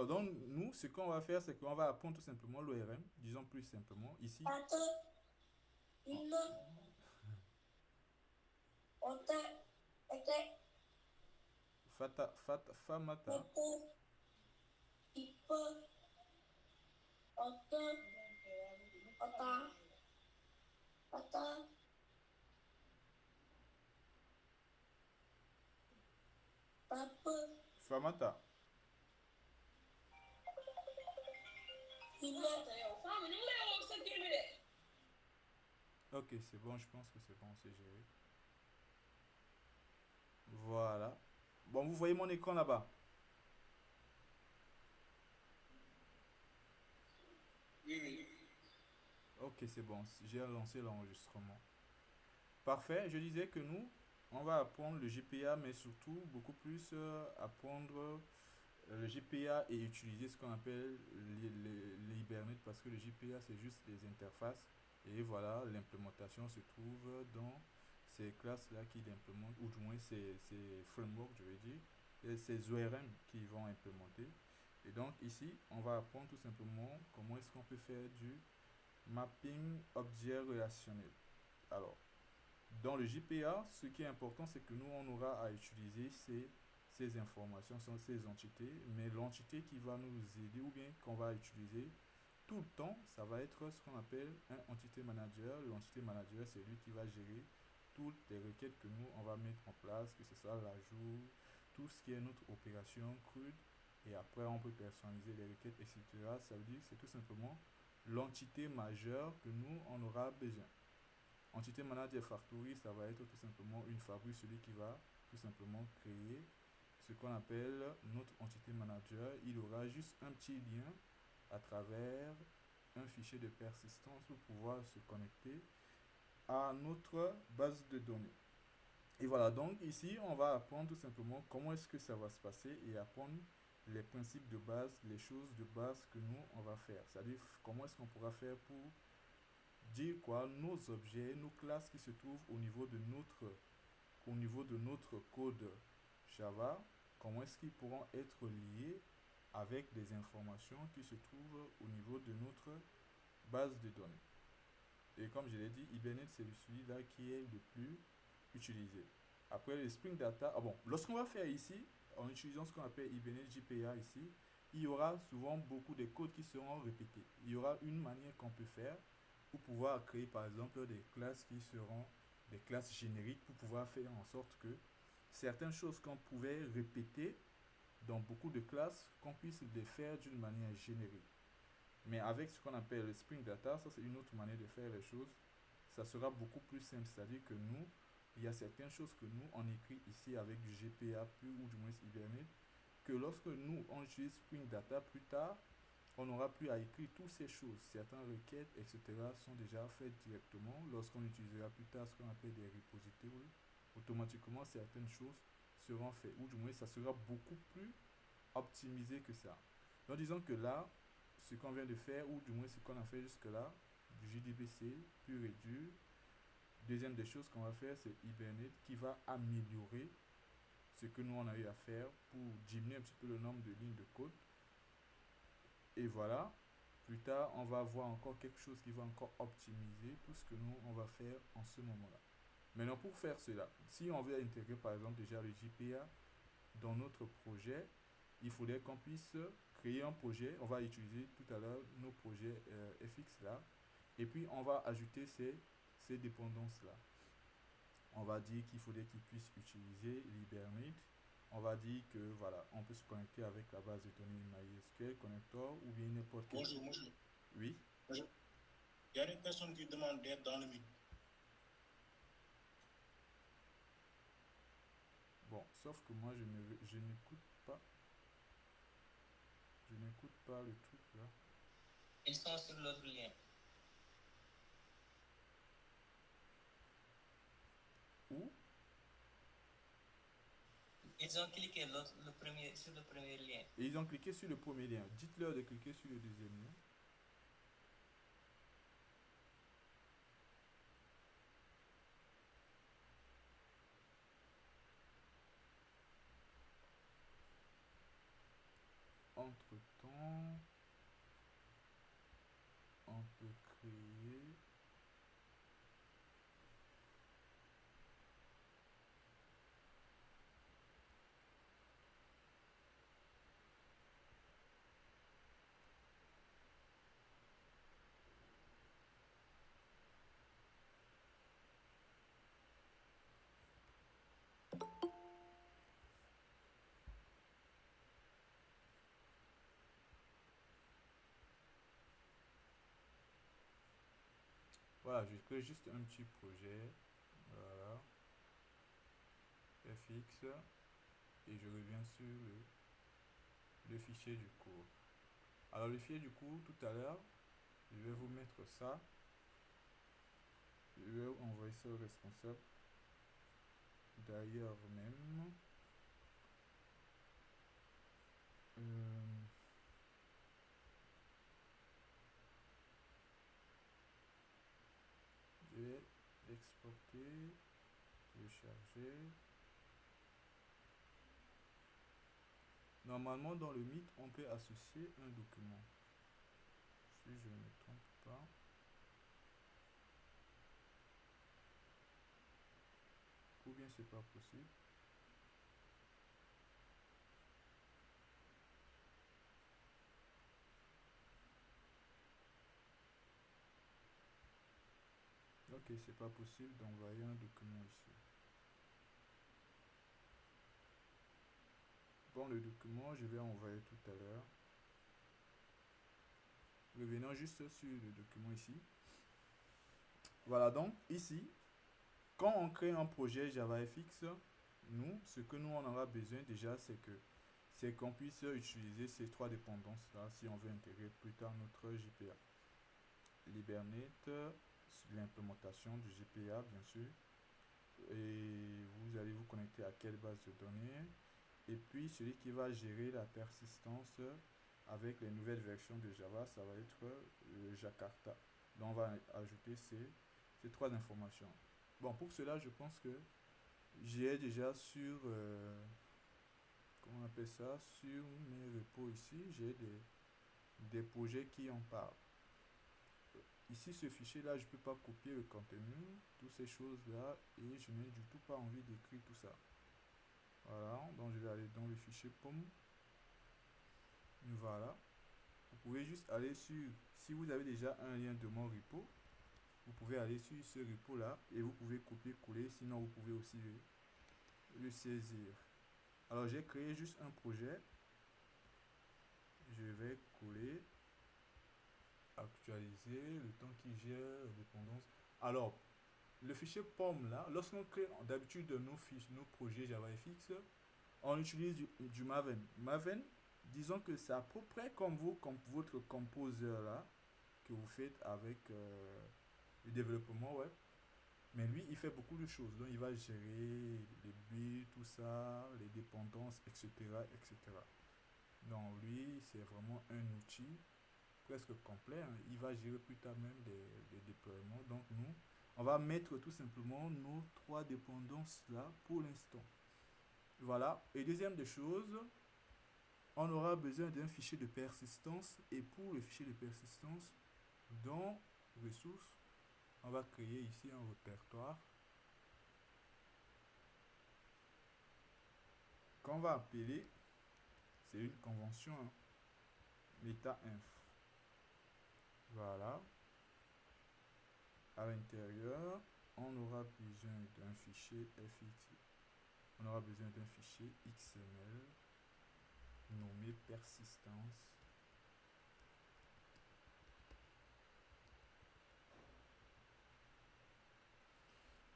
Alors, donc, nous, ce qu'on va faire, c'est qu'on va apprendre tout simplement l'ORM, disons plus simplement. Ici, Ate, en- ine, ote, ete, famata, ete, ipe, ote, ota, ata, pape, famata. ine, Ok, c'est bon, je pense que c'est bon, c'est géré. Voilà. Bon, vous voyez mon écran là-bas. Oui, oui. Ok, c'est bon, j'ai lancé l'enregistrement. Parfait, je disais que nous, on va apprendre le GPA, mais surtout beaucoup plus apprendre le GPA et utiliser ce qu'on appelle les Hibernate parce que le GPA c'est juste des interfaces et voilà, l'implémentation se trouve dans ces classes-là qui l'implémentent, ou du moins ces frameworks, je veux dire, et ces ORM qui vont implémenter. Et donc ici, on va apprendre tout simplement comment est-ce qu'on peut faire du mapping objet relationnel. Alors, dans le JPA, ce qui est important, c'est que nous, on aura à utiliser ces informations, ces entités, mais l'entité qui va nous aider ou bien qu'on va utiliser tout le temps, ça va être ce qu'on appelle un entité manager. L'entité manager, c'est lui qui va gérer toutes les requêtes que nous, on va mettre en place, que ce soit l'ajout, tout ce qui est notre opération CRUD, et après, on peut personnaliser les requêtes, etc. Ça veut dire que c'est tout simplement l'entité majeure que nous, on aura besoin. Entité manager factory, ça va être tout simplement une fabrique, celui qui va tout simplement créer ce qu'on appelle notre entité manager. Il aura juste un petit lien à travers un fichier de persistance pour pouvoir se connecter à notre base de données. Et voilà, donc ici, on va apprendre tout simplement comment est-ce que ça va se passer et apprendre les principes de base, les choses de base que nous, on va faire. C'est-à-dire comment est-ce qu'on pourra faire pour dire quoi, nos objets, nos classes qui se trouvent au niveau de notre code Java, comment est-ce qu'ils pourront être liés avec des informations qui se trouvent au niveau de notre base de données. Et comme je l'ai dit, Hibernate, c'est celui-là qui est le plus utilisé. Après, le Spring Data, ah bon, lorsqu'on va faire ici, en utilisant ce qu'on appelle Hibernate JPA ici, il y aura souvent beaucoup de codes qui seront répétés. Il y aura une manière qu'on peut faire pour pouvoir créer par exemple des classes qui seront des classes génériques pour pouvoir faire en sorte que certaines choses qu'on pouvait répéter dans beaucoup de classes, qu'on puisse les faire d'une manière générique. Mais avec ce qu'on appelle le Spring Data, ça c'est une autre manière de faire les choses. Ça sera beaucoup plus simple, c'est-à-dire que nous, il y a certaines choses que nous, on écrit ici avec du GPA pur ou du moins Hibernate, que lorsque nous, on utilise Spring Data plus tard, on n'aura plus à écrire toutes ces choses. Certaines requêtes, etc. sont déjà faites directement. Lorsqu'on utilisera plus tard ce qu'on appelle des repositories, automatiquement certaines choses seront faites. Ou du moins, ça sera beaucoup plus optimisé que ça. Donc disons que là, ce qu'on vient de faire, ou du moins ce qu'on a fait jusque-là, du JDBC pur et dur. Deuxième des choses qu'on va faire, c'est Hibernate qui va améliorer ce que nous on a eu à faire pour diminuer un petit peu le nombre de lignes de code. Et voilà, plus tard, on va voir encore quelque chose qui va encore optimiser tout ce que nous on va faire en ce moment-là. Maintenant, pour faire cela, si on veut intégrer par exemple déjà le JPA dans notre projet, il faudrait qu'on puisse créer un projet. On va utiliser tout à l'heure nos projets FX là. Et puis, on va ajouter ces dépendances-là. On va dire qu'il faudrait qu'ils puissent utiliser l'Hibernate. On va dire que voilà, on peut se connecter avec la base de données MySQL connector ou bien n'importe quel. Bonjour, bonjour. Oui. Bonjour. Il y a une personne qui demande d'être dans le mythe. Bon, sauf que moi je n'écoute pas. Je n'écoute pas le truc là. Ils sont sur l'autre lien. Où? Ils ont cliqué sur le premier lien. Et ils ont cliqué sur le premier lien. Dites-leur de cliquer sur le deuxième lien. entre-temps, on peut créer. Voilà, je crée juste un petit projet. Voilà, FX. Et je reviens sur le fichier du cours. Alors, le fichier du cours, tout à l'heure, je vais vous mettre ça. Je vais envoyer ça au responsable. D'ailleurs même. Euh, je vais l'exporter, télécharger. Normalement, dans le Meet, on peut associer un document. Si je ne me trompe pas. Ou bien c'est pas possible. Ok, c'est pas possible d'envoyer un document ici. Bon, le document, je vais envoyer tout à l'heure. Revenons juste sur le document ici. Voilà, donc ici, quand on crée un projet JavaFX, nous, ce que nous on aura besoin déjà, c'est qu'on puisse utiliser ces trois dépendances là si on veut intégrer plus tard notre JPA. Hibernate, l'implémentation du JPA bien sûr, et vous allez vous connecter à quelle base de données, et puis celui qui va gérer la persistance avec les nouvelles versions de Java, ça va être le Jakarta. Donc on va ajouter ces trois informations. Bon, pour cela, je pense que j'ai déjà sur, comment on appelle ça, sur mes repos ici, j'ai des projets qui en parlent. Ici, ce fichier-là, je ne peux pas copier le contenu, toutes ces choses-là, et je n'ai du tout pas envie d'écrire tout ça. Voilà, donc je vais aller dans le fichier POM. Voilà. Vous pouvez juste aller sur, si vous avez déjà un lien de mon repo, vous pouvez aller sur ce repo-là et vous pouvez copier-coller, sinon vous pouvez aussi le saisir. Alors j'ai créé juste un projet. Je vais coller, actualiser, le temps qui gère, dépendance. Alors, le fichier POM là, lorsqu'on crée d'habitude nos fiches, nos projets JavaFX, on utilise du Maven. Maven, disons que c'est à peu près comme votre composer là, que vous faites avec le développement web. Mais lui, il fait beaucoup de choses. Donc, il va gérer les builds, tout ça, les dépendances, etc., etc. Donc, lui, c'est vraiment un outil presque complet, hein. Il va gérer plus tard même les déploiements. Donc, nous, on va mettre tout simplement nos trois dépendances là pour l'instant. Voilà. Et deuxième des choses, on aura besoin d'un fichier de persistance. Et pour le fichier de persistance, dans ressources, on va créer ici un répertoire qu'on va appeler, c'est une convention, hein, meta-inf. Voilà. À l'intérieur, on aura besoin d'un fichier FX. On aura besoin d'un fichier XML nommé persistance.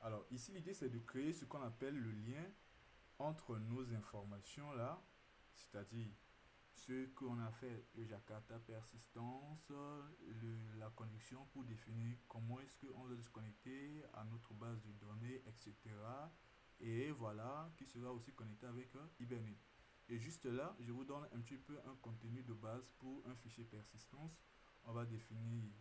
Alors ici, l'idée c'est de créer ce qu'on appelle le lien entre nos informations là, c'est-à-dire ce qu'on a fait, le Jakarta persistance, la connexion pour définir comment est-ce qu'on doit se connecter à notre base de données, etc. Et voilà, qui sera aussi connecté avec Hibernate. Et juste là, je vous donne un petit peu un contenu de base pour un fichier persistance. On va définir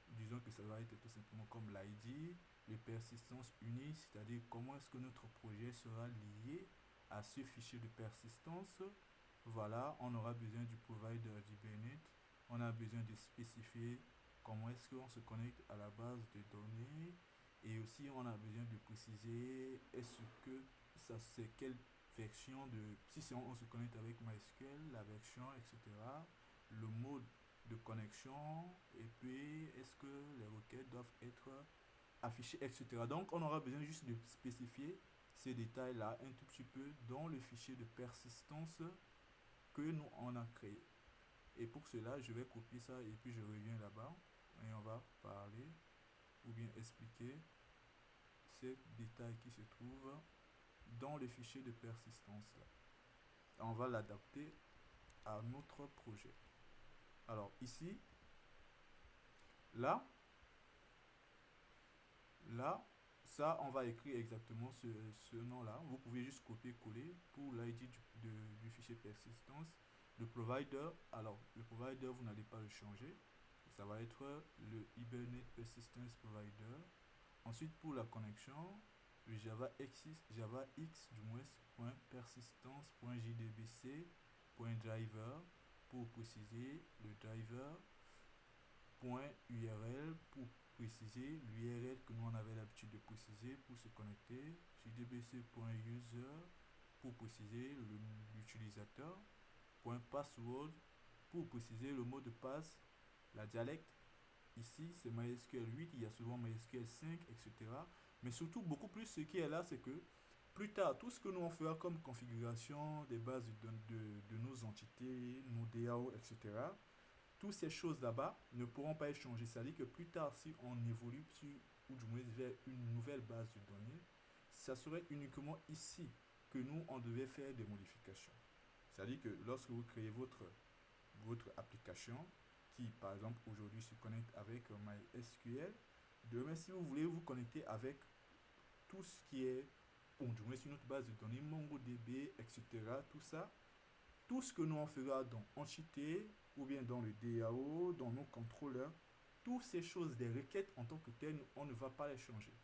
disons que ça va être tout simplement comme l'ID, le persistance unique, c'est-à-dire comment est-ce que notre projet sera lié à ce fichier de persistance. voilà, on aura besoin du provider d'Hibernate. On a besoin de spécifier comment est-ce qu'on se connecte à la base de données. Et aussi, on a besoin de préciser est-ce que ça c'est quelle version de... Si on se connecte avec MySQL, la version, etc. Le mode de connexion. Et puis, est-ce que les requêtes doivent être affichées, etc. Donc, on aura besoin juste de spécifier ces détails-là un tout petit peu dans le fichier de persistance que nous on a créé. Et pour cela, je vais copier ça et puis je reviens là-bas et on va parler ou bien expliquer ces détails qui se trouvent dans le fichier de persistance là. On va l'adapter à notre projet. Alors ici, là, là, ça, on va écrire exactement ce nom-là. Vous pouvez juste copier-coller pour l'ID du fichier persistance. Le provider, alors le provider, vous n'allez pas le changer. Ça va être le Hibernate Persistence Provider. Ensuite, pour la connexion, le Java X du moins, .persistance.jdbc.driver pour préciser le driver, .url pour préciser l'URL que nous on avait l'habitude de préciser pour se connecter, jdbc.user pour préciser l'utilisateur, .password pour préciser le mot de passe, la dialecte. Ici, c'est MySQL 8, il y a souvent MySQL 5, etc. Mais surtout, beaucoup plus, ce qui est là, c'est que plus tard, tout ce que nous on fera comme configuration des bases de nos entités, nos DAO, etc., toutes ces choses là-bas ne pourront pas être changées. C'est-à-dire que plus tard, si on évolue sur, ou du moins vers une nouvelle base de données, ça serait uniquement ici que nous, on devait faire des modifications. C'est-à-dire que lorsque vous créez votre application, qui par exemple aujourd'hui se connecte avec MySQL, demain si vous voulez vous connecter avec tout ce qui est, ou du moins sur notre base de données, MongoDB, etc., tout ça, tout ce que nous on fera dans Entité, ou bien dans le DAO, dans nos contrôleurs, toutes ces choses, des requêtes en tant que telles, on ne va pas les changer.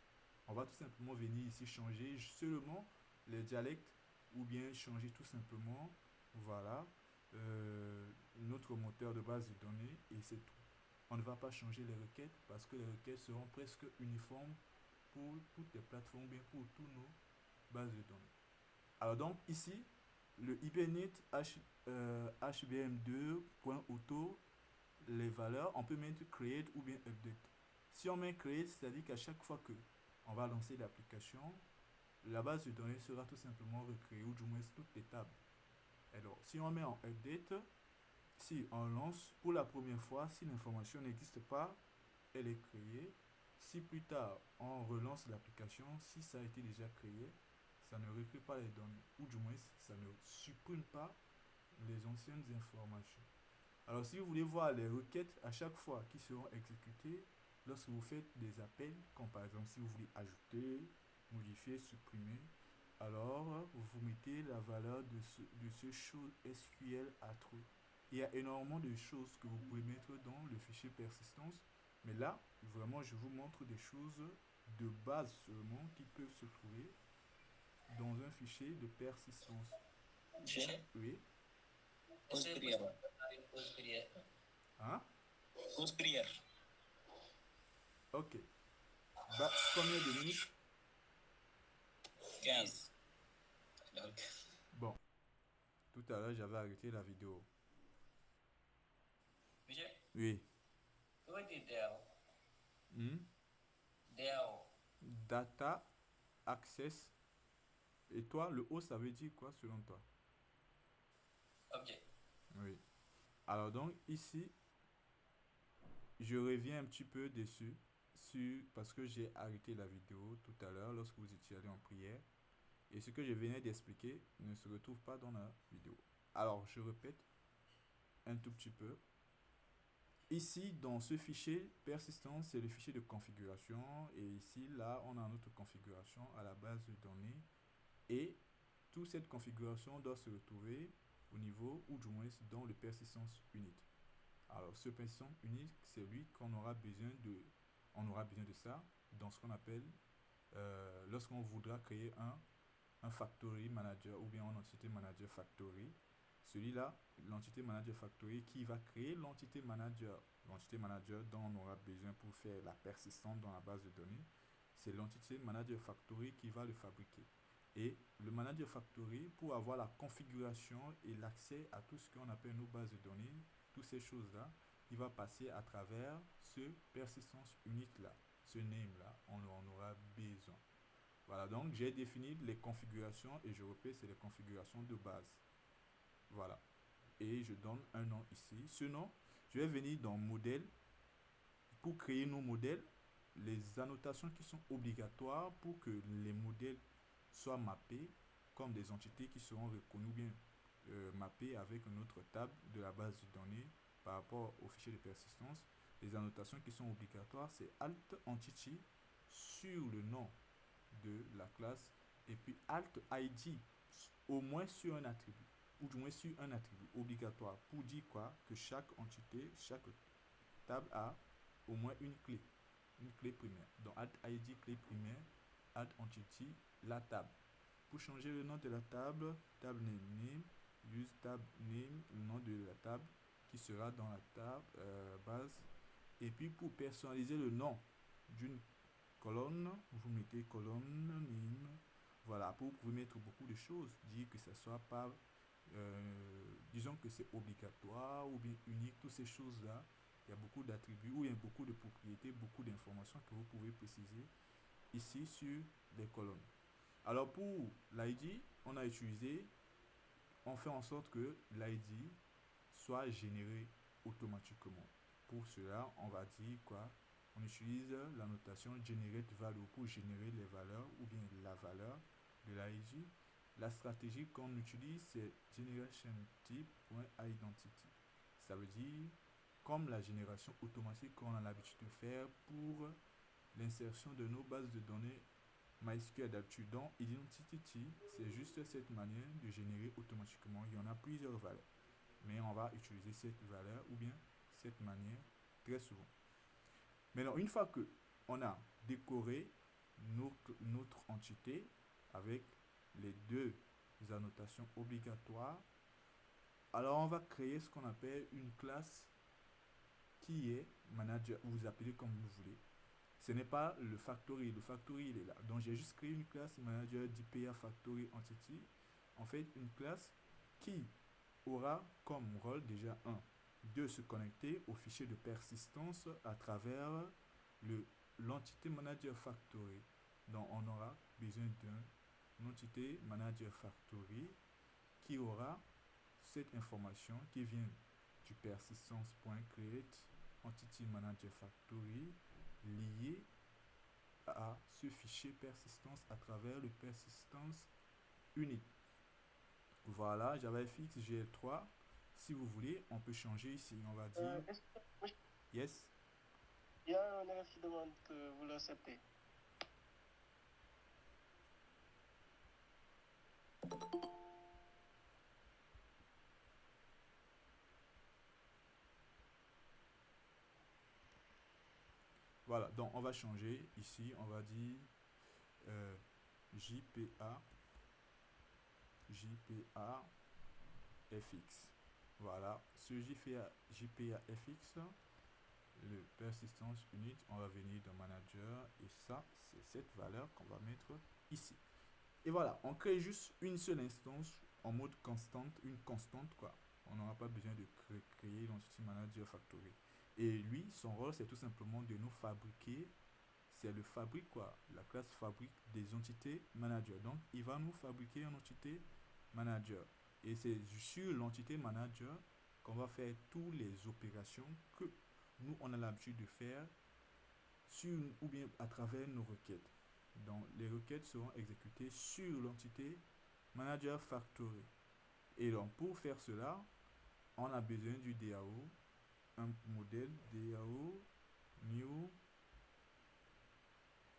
On va tout simplement venir ici changer seulement les dialectes ou bien changer tout simplement, voilà, notre moteur de base de données et c'est tout. On ne va pas changer les requêtes parce que les requêtes seront presque uniformes pour toutes les plateformes, bien pour tous nos bases de données. Alors donc ici, le Hibernate HBM2.auto, les valeurs, on peut mettre create ou bien update. Si on met create, c'est-à-dire qu'à chaque fois que on va lancer l'application, la base de données sera tout simplement recréée ou du moins toutes les tables. Alors, si on met en update, si on lance pour la première fois, si l'information n'existe pas, elle est créée. Si plus tard on relance l'application, si ça a été déjà créé, ça ne recrée pas les données, ou du moins ça ne supprime pas les anciennes informations. Alors si vous voulez voir les requêtes à chaque fois qui seront exécutées, lorsque vous faites des appels, comme par exemple si vous voulez ajouter, modifier, supprimer, alors vous mettez la valeur de ce show SQL à true. Il y a énormément de choses que vous pouvez mettre dans le fichier persistance, mais là, vraiment, je vous montre des choses de base seulement qui peuvent se trouver dans un fichier de persistance. Fichier. Oui. Essaye de Postgre. Hein? Postgre. Ok. Combien de minutes? 15. Bon. Tout à l'heure, j'avais arrêté la vidéo. Vijay, Oui. what did Dell? Hmm? Dell. Data Access. Et toi, le O, ça veut dire quoi selon toi? Object. Oui. Alors donc, ici, je reviens un petit peu dessus, parce que j'ai arrêté la vidéo tout à l'heure lorsque vous étiez allé en prière. Et ce que je venais d'expliquer ne se retrouve pas dans la vidéo. Alors, je répète un tout petit peu. Ici, dans ce fichier persistant, c'est le fichier de configuration. Et ici, là, on a notre configuration à la base de données. Et toute cette configuration doit se retrouver au niveau, ou du moins dans le persistance unit. Alors, ce persistant unique, c'est lui qu'on aura besoin de. On aura besoin de ça dans ce qu'on appelle, lorsqu'on voudra créer un factory manager ou bien un entity manager factory. Celui-là, l'entité manager factory qui va créer l'entité manager. L'entité manager dont on aura besoin pour faire la persistance dans la base de données, c'est l'entité manager factory qui va le fabriquer. Et le manager factory, pour avoir la configuration et l'accès à tout ce qu'on appelle nos bases de données, toutes ces choses-là, il va passer à travers ce persistance unit-là, ce name-là, on en aura besoin. Voilà, donc j'ai défini les configurations et je répète, c'est les configurations de base. Voilà. Et je donne un nom ici. Ce nom, je vais venir dans modèle pour créer nos modèles, les annotations qui sont obligatoires pour que les modèles soient mappés comme des entités qui seront reconnues bien mappées avec une autre table de la base de données par rapport au fichier de persistance. Les annotations qui sont obligatoires, c'est alt entity sur le nom de la classe et puis alt id au moins sur un attribut ou du moins sur un attribut obligatoire pour dire quoi que chaque entité, chaque table a au moins une clé primaire. Donc add id clé primaire, add entity la table. Pour changer le nom de la table, table name, use tab name, le nom de la table qui sera dans la table base. Et puis pour personnaliser le nom d'une colonne, vous mettez colonne name. Voilà, pour vous mettre beaucoup de choses, dire que ce soit pas, disons que c'est obligatoire ou bien unique, toutes ces choses-là. Il y a beaucoup d'attributs ou il y a beaucoup de propriétés, beaucoup d'informations que vous pouvez préciser ici sur les colonnes. Alors pour l'ID, on a utilisé, on fait en sorte que l'ID soit généré automatiquement. Pour cela, on va dire quoi? On utilise la notation generate value pour générer les valeurs ou bien la valeur de l'ID. La stratégie qu'on utilise, c'est generation type.identity. Ça veut dire comme la génération automatique qu'on a l'habitude de faire pour l'insertion de nos bases de données MySQL d'habitude. Donc, identity, c'est juste cette manière de générer automatiquement. Il y en a plusieurs valeurs, mais on va utiliser cette valeur ou bien cette manière très souvent. Maintenant, une fois que on a décoré notre entité avec les deux annotations obligatoires, alors on va créer ce qu'on appelle une classe qui est manager, vous appelez comme vous voulez. Ce n'est pas le factory il est là. Donc j'ai juste créé une classe manager d'IPA factory entity. En fait, une classe qui aura comme rôle déjà de se connecter au fichier de persistance à travers l'entité manager factory. Donc on aura besoin d'une entité manager factory qui aura cette information qui vient du persistance.create entity manager factory lié à ce fichier persistance à travers le persistance unit. Voilà, JavaFX GL3. Si vous voulez, on peut changer ici. On va dire yes. Il y a un élève qui demande que vous l'acceptez. Voilà, donc on va changer ici. On va dire JPA FX. Voilà, ce JPA FX, le persistance unit, on va venir dans manager et ça, c'est cette valeur qu'on va mettre ici. Et voilà, on crée juste une seule instance en mode constante, une constante quoi. On n'aura pas besoin de créer l'entity manager factory. Et lui, son rôle, c'est tout simplement de nous fabriquer, c'est le fabrique quoi. La classe fabrique des entités manager. Donc, il va nous fabriquer une entité manager. Et c'est sur l'entité manager qu'on va faire toutes les opérations que nous, on a l'habitude de faire sur ou bien à travers nos requêtes. Donc, les requêtes seront exécutées sur l'entité manager factory. Et donc, pour faire cela, on a besoin du DAO, un modèle DAO new.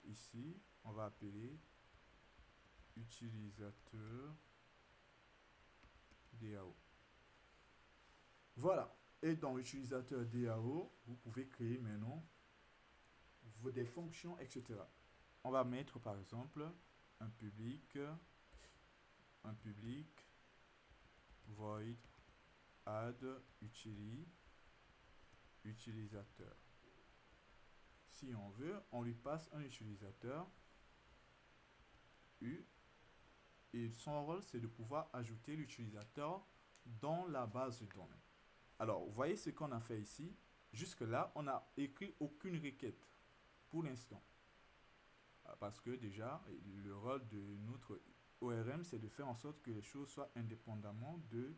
Ici, on va appeler utilisateur DAO. Voilà. Et dans l'utilisateur DAO, vous pouvez créer maintenant des fonctions, etc. On va mettre par exemple un public void add utilisateur. Si on veut, on lui passe un utilisateur U et son rôle c'est de pouvoir ajouter l'utilisateur dans la base de données. Alors, vous voyez ce qu'on a fait ici. Jusque-là, on n'a écrit aucune requête pour l'instant. Parce que déjà, le rôle de notre ORM, c'est de faire en sorte que les choses soient indépendamment de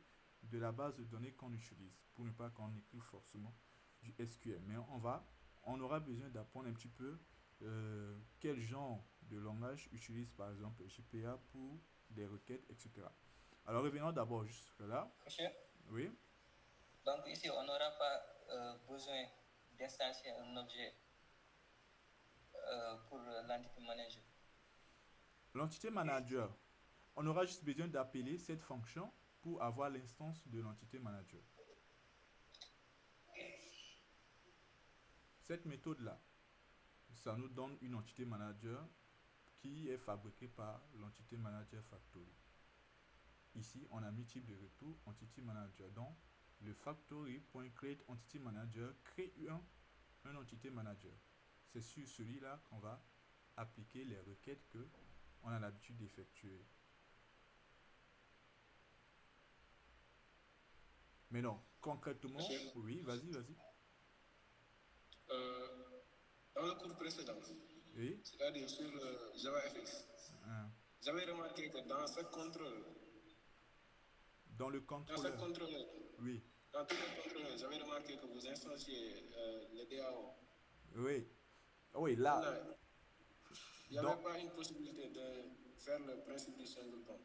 la base de données qu'on utilise, pour ne pas qu'on écrive forcément du SQL. Mais on aura besoin d'apprendre un petit peu quel genre de langage utilise par exemple JPA pour des requêtes, etc. Alors revenons d'abord jusque-là. Monsieur, Oui. donc ici, on n'aura pas besoin d'instancier un objet pour l'entity manager. L'entité manager, on aura juste besoin d'appeler cette fonction pour avoir l'instance de l'entité manager. Cette méthode-là, ça nous donne une entité manager qui est fabriquée par l'entité manager factory. Ici, on a mis type de retour entity manager. Donc, le factory.createEntityManager crée un entité manager. C'est sur celui-là qu'on va appliquer les requêtes que on a l'habitude d'effectuer. Mais non, concrètement, oui, vas-y. Dans le cours précédent, Oui. c'est-à-dire sur JavaFX, j'avais remarqué que dans ce contrôle, dans le contrôleur, oui. Dans tous les contrôleurs, j'avais remarqué que vous instanciez le DAO. Oui, là. Il n'y avait pas une possibilité de faire le principe du singleton.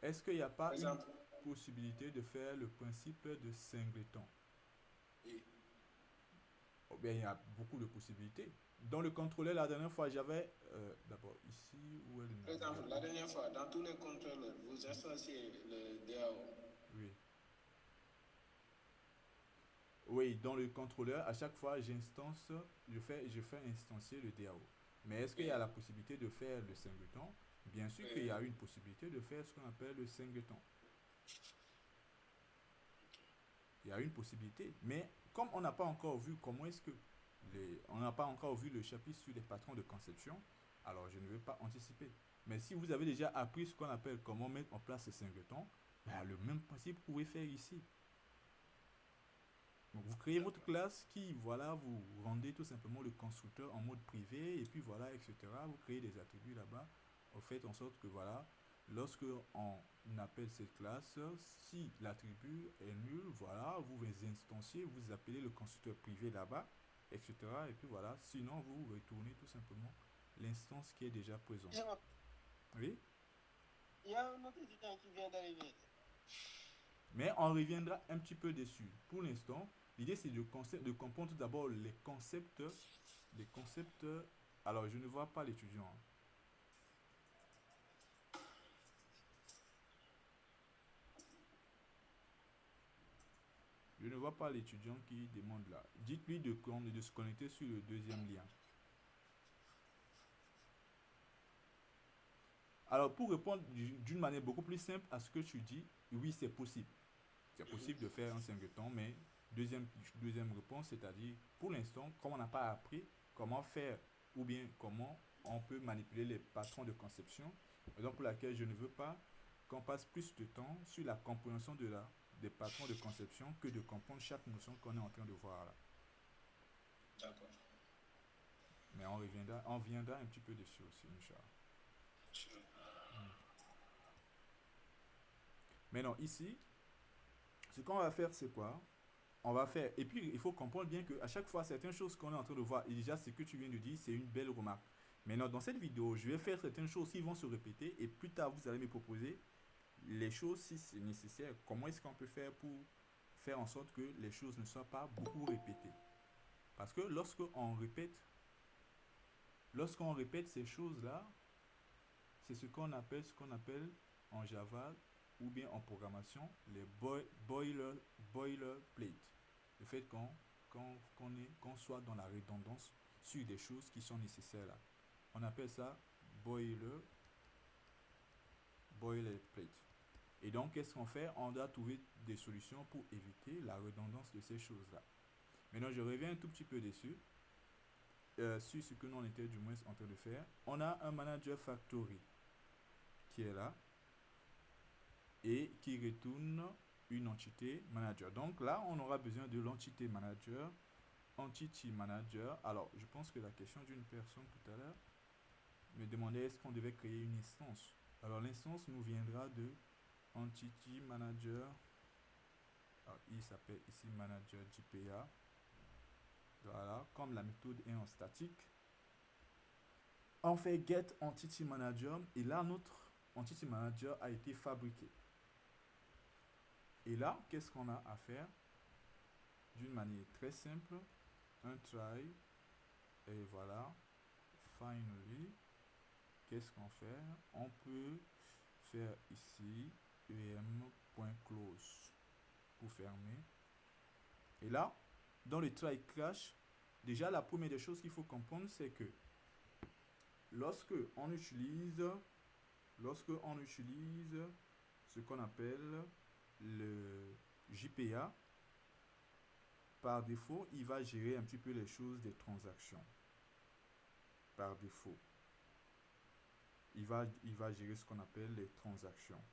Est-ce qu'il n'y a pas une possibilité de faire le principe de singleton? Oui. Oh, bien, il y a beaucoup de possibilités. Dans le contrôleur, la dernière fois, j'avais d'abord ici où est le. Par exemple, la dernière fois, dans tous les contrôleurs, vous instanciez le DAO. Oui. Oui, dans le contrôleur, à chaque fois, je fais instancier le DAO. Mais est-ce qu'il y a la possibilité de faire le singleton? Bien sûr qu'il y a une possibilité de faire ce qu'on appelle le singleton. Il y a une possibilité. Mais comme on n'a pas encore vu comment est-ce que on n'a pas encore vu le chapitre sur les patrons de conception, alors je ne vais pas anticiper. Mais si vous avez déjà appris ce qu'on appelle comment mettre en place ce singleton, ben le même principe vous pouvez faire ici. Donc vous créez votre classe qui, voilà, vous rendez tout simplement le constructeur en mode privé et puis voilà, etc. Vous créez des attributs là-bas. Vous faites en sorte que voilà, lorsque on appelle cette classe, si l'attribut est nul, voilà, vous instanciez, vous appelez le constructeur privé là-bas, etc. Et puis voilà, sinon vous retournez tout simplement l'instance qui est déjà présente. Oui? Il y a un autre étudiant qui vient d'arriver. Mais on reviendra un petit peu dessus. Pour l'instant, l'idée c'est de comprendre d'abord les concepts. Alors, je ne vois pas l'étudiant. Je ne vois pas l'étudiant qui demande là. Dites-lui de se connecter sur le deuxième lien. Alors, pour répondre d'une manière beaucoup plus simple à ce que tu dis, oui, c'est possible. C'est possible de faire un singleton, mais deuxième réponse, c'est-à-dire, pour l'instant, comme on n'a pas appris comment faire ou bien comment on peut manipuler les patrons de conception, raison pour laquelle je ne veux pas qu'on passe plus de temps sur la compréhension des patrons de conception que de comprendre chaque notion qu'on est en train de voir là. D'accord. Mais on viendra un petit peu dessus aussi, Inch'Allah. Maintenant, ici, ce qu'on va faire, c'est quoi? On va faire, et puis il faut comprendre bien qu'à chaque fois, certaines choses qu'on est en train de voir, et déjà ce que tu viens de dire, c'est une belle remarque. Maintenant, dans cette vidéo, je vais faire certaines choses qui vont se répéter, et plus tard, vous allez me proposer les choses si c'est nécessaire. Comment est-ce qu'on peut faire pour faire en sorte que les choses ne soient pas beaucoup répétées? Parce que lorsqu'on répète ces choses-là, c'est ce qu'on appelle en Java ou bien en programmation les boilerplate. Le fait qu'on soit dans la redondance sur des choses qui sont nécessaires là. On appelle ça boilerplate. Et donc, qu'est-ce qu'on fait? On doit trouver des solutions pour éviter la redondance de ces choses-là. Maintenant, je reviens un tout petit peu dessus, sur ce que nous on était du moins en train de faire. On a un manager factory qui est là et qui retourne une entité manager. Donc là, on aura besoin de l'entité manager, entity manager. Alors, je pense que la question d'une personne tout à l'heure me demandait est-ce qu'on devait créer une instance. Alors, l'instance nous viendra de entity manager. Alors, il s'appelle ici manager JPA. Voilà, comme la méthode est en statique, on fait get entity manager et là notre entity manager a été fabriqué. Et là, qu'est-ce qu'on a à faire? D'une manière très simple, un try et voilà, finally, qu'est-ce qu'on fait? On peut faire ici em.close pour fermer. Et là, dans le try catch, déjà la première des choses qu'il faut comprendre, c'est que lorsque on utilise ce qu'on appelle le JPA, par défaut, il va gérer un petit peu les choses des transactions. Par défaut. Il va gérer ce qu'on appelle les transactions.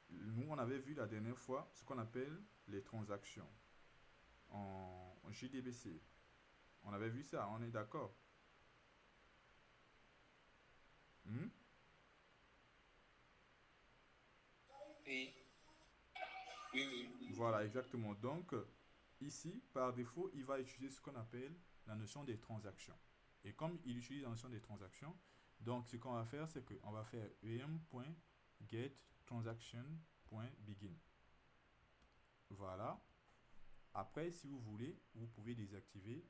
Nous, on avait vu la dernière fois ce qu'on appelle les transactions en JDBC. On avait vu ça, on est d'accord? Hmm? Oui. Voilà, exactement. Donc, ici, par défaut, il va utiliser ce qu'on appelle la notion des transactions. Et comme il utilise la notion des transactions, donc ce qu'on va faire, c'est qu'on va faire em.getTransaction.begin. Voilà. Après, si vous voulez, vous pouvez désactiver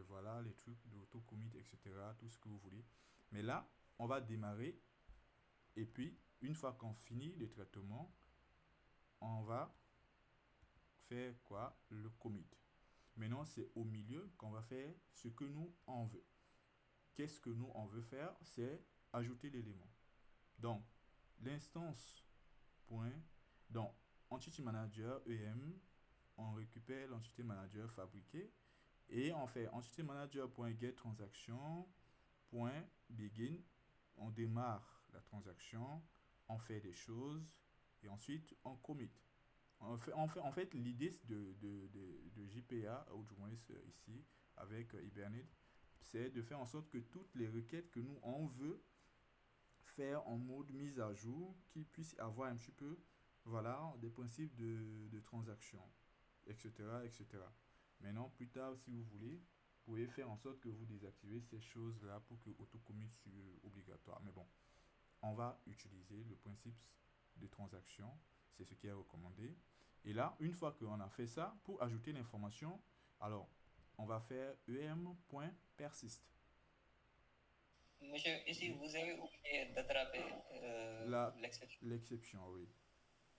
voilà, les trucs d'auto-commit, etc., tout ce que vous voulez. Mais là, on va démarrer. Et puis, une fois qu'on finit le traitement, on va faire quoi? Le commit. Maintenant, c'est au milieu qu'on va faire ce que nous, on veut. Qu'est-ce que nous, on veut faire? C'est ajouter l'élément. Donc, l'instance point, donc, entity manager em, on récupère l'entité manager fabriquée et on fait entity manager.getTransaction.begin. On démarre la transaction, on fait des choses et ensuite on commit. En fait l'idée de JPA, ou du moins ici, avec Hibernate, c'est de faire en sorte que toutes les requêtes que nous, on veut faire en mode mise à jour, qui puissent avoir un petit peu, voilà, des principes de transaction, etc., etc. Maintenant, plus tard, si vous voulez, vous pouvez faire en sorte que vous désactivez ces choses-là pour que autocommit soit obligatoire. Mais bon, on va utiliser le principe de transaction, c'est ce qui est recommandé. Et là, une fois qu'on a fait ça, pour ajouter l'information, alors, on va faire em.persist. Monsieur, ici, vous avez oublié d'attraper l'exception. L'exception, oui.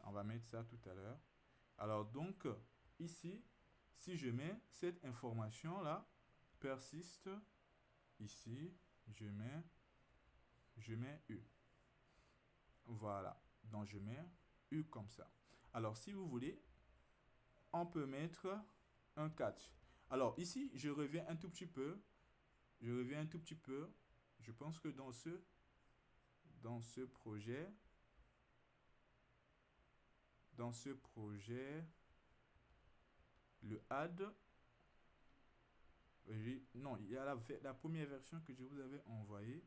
On va mettre ça tout à l'heure. Alors, donc, ici, si je mets cette information-là, persiste, ici, je mets U. Voilà. Donc, je mets U comme ça. Alors, si vous voulez, on peut mettre un catch. Alors, ici, je reviens un tout petit peu. Je pense que dans ce projet, le add, non, il y a la première version que je vous avais envoyée.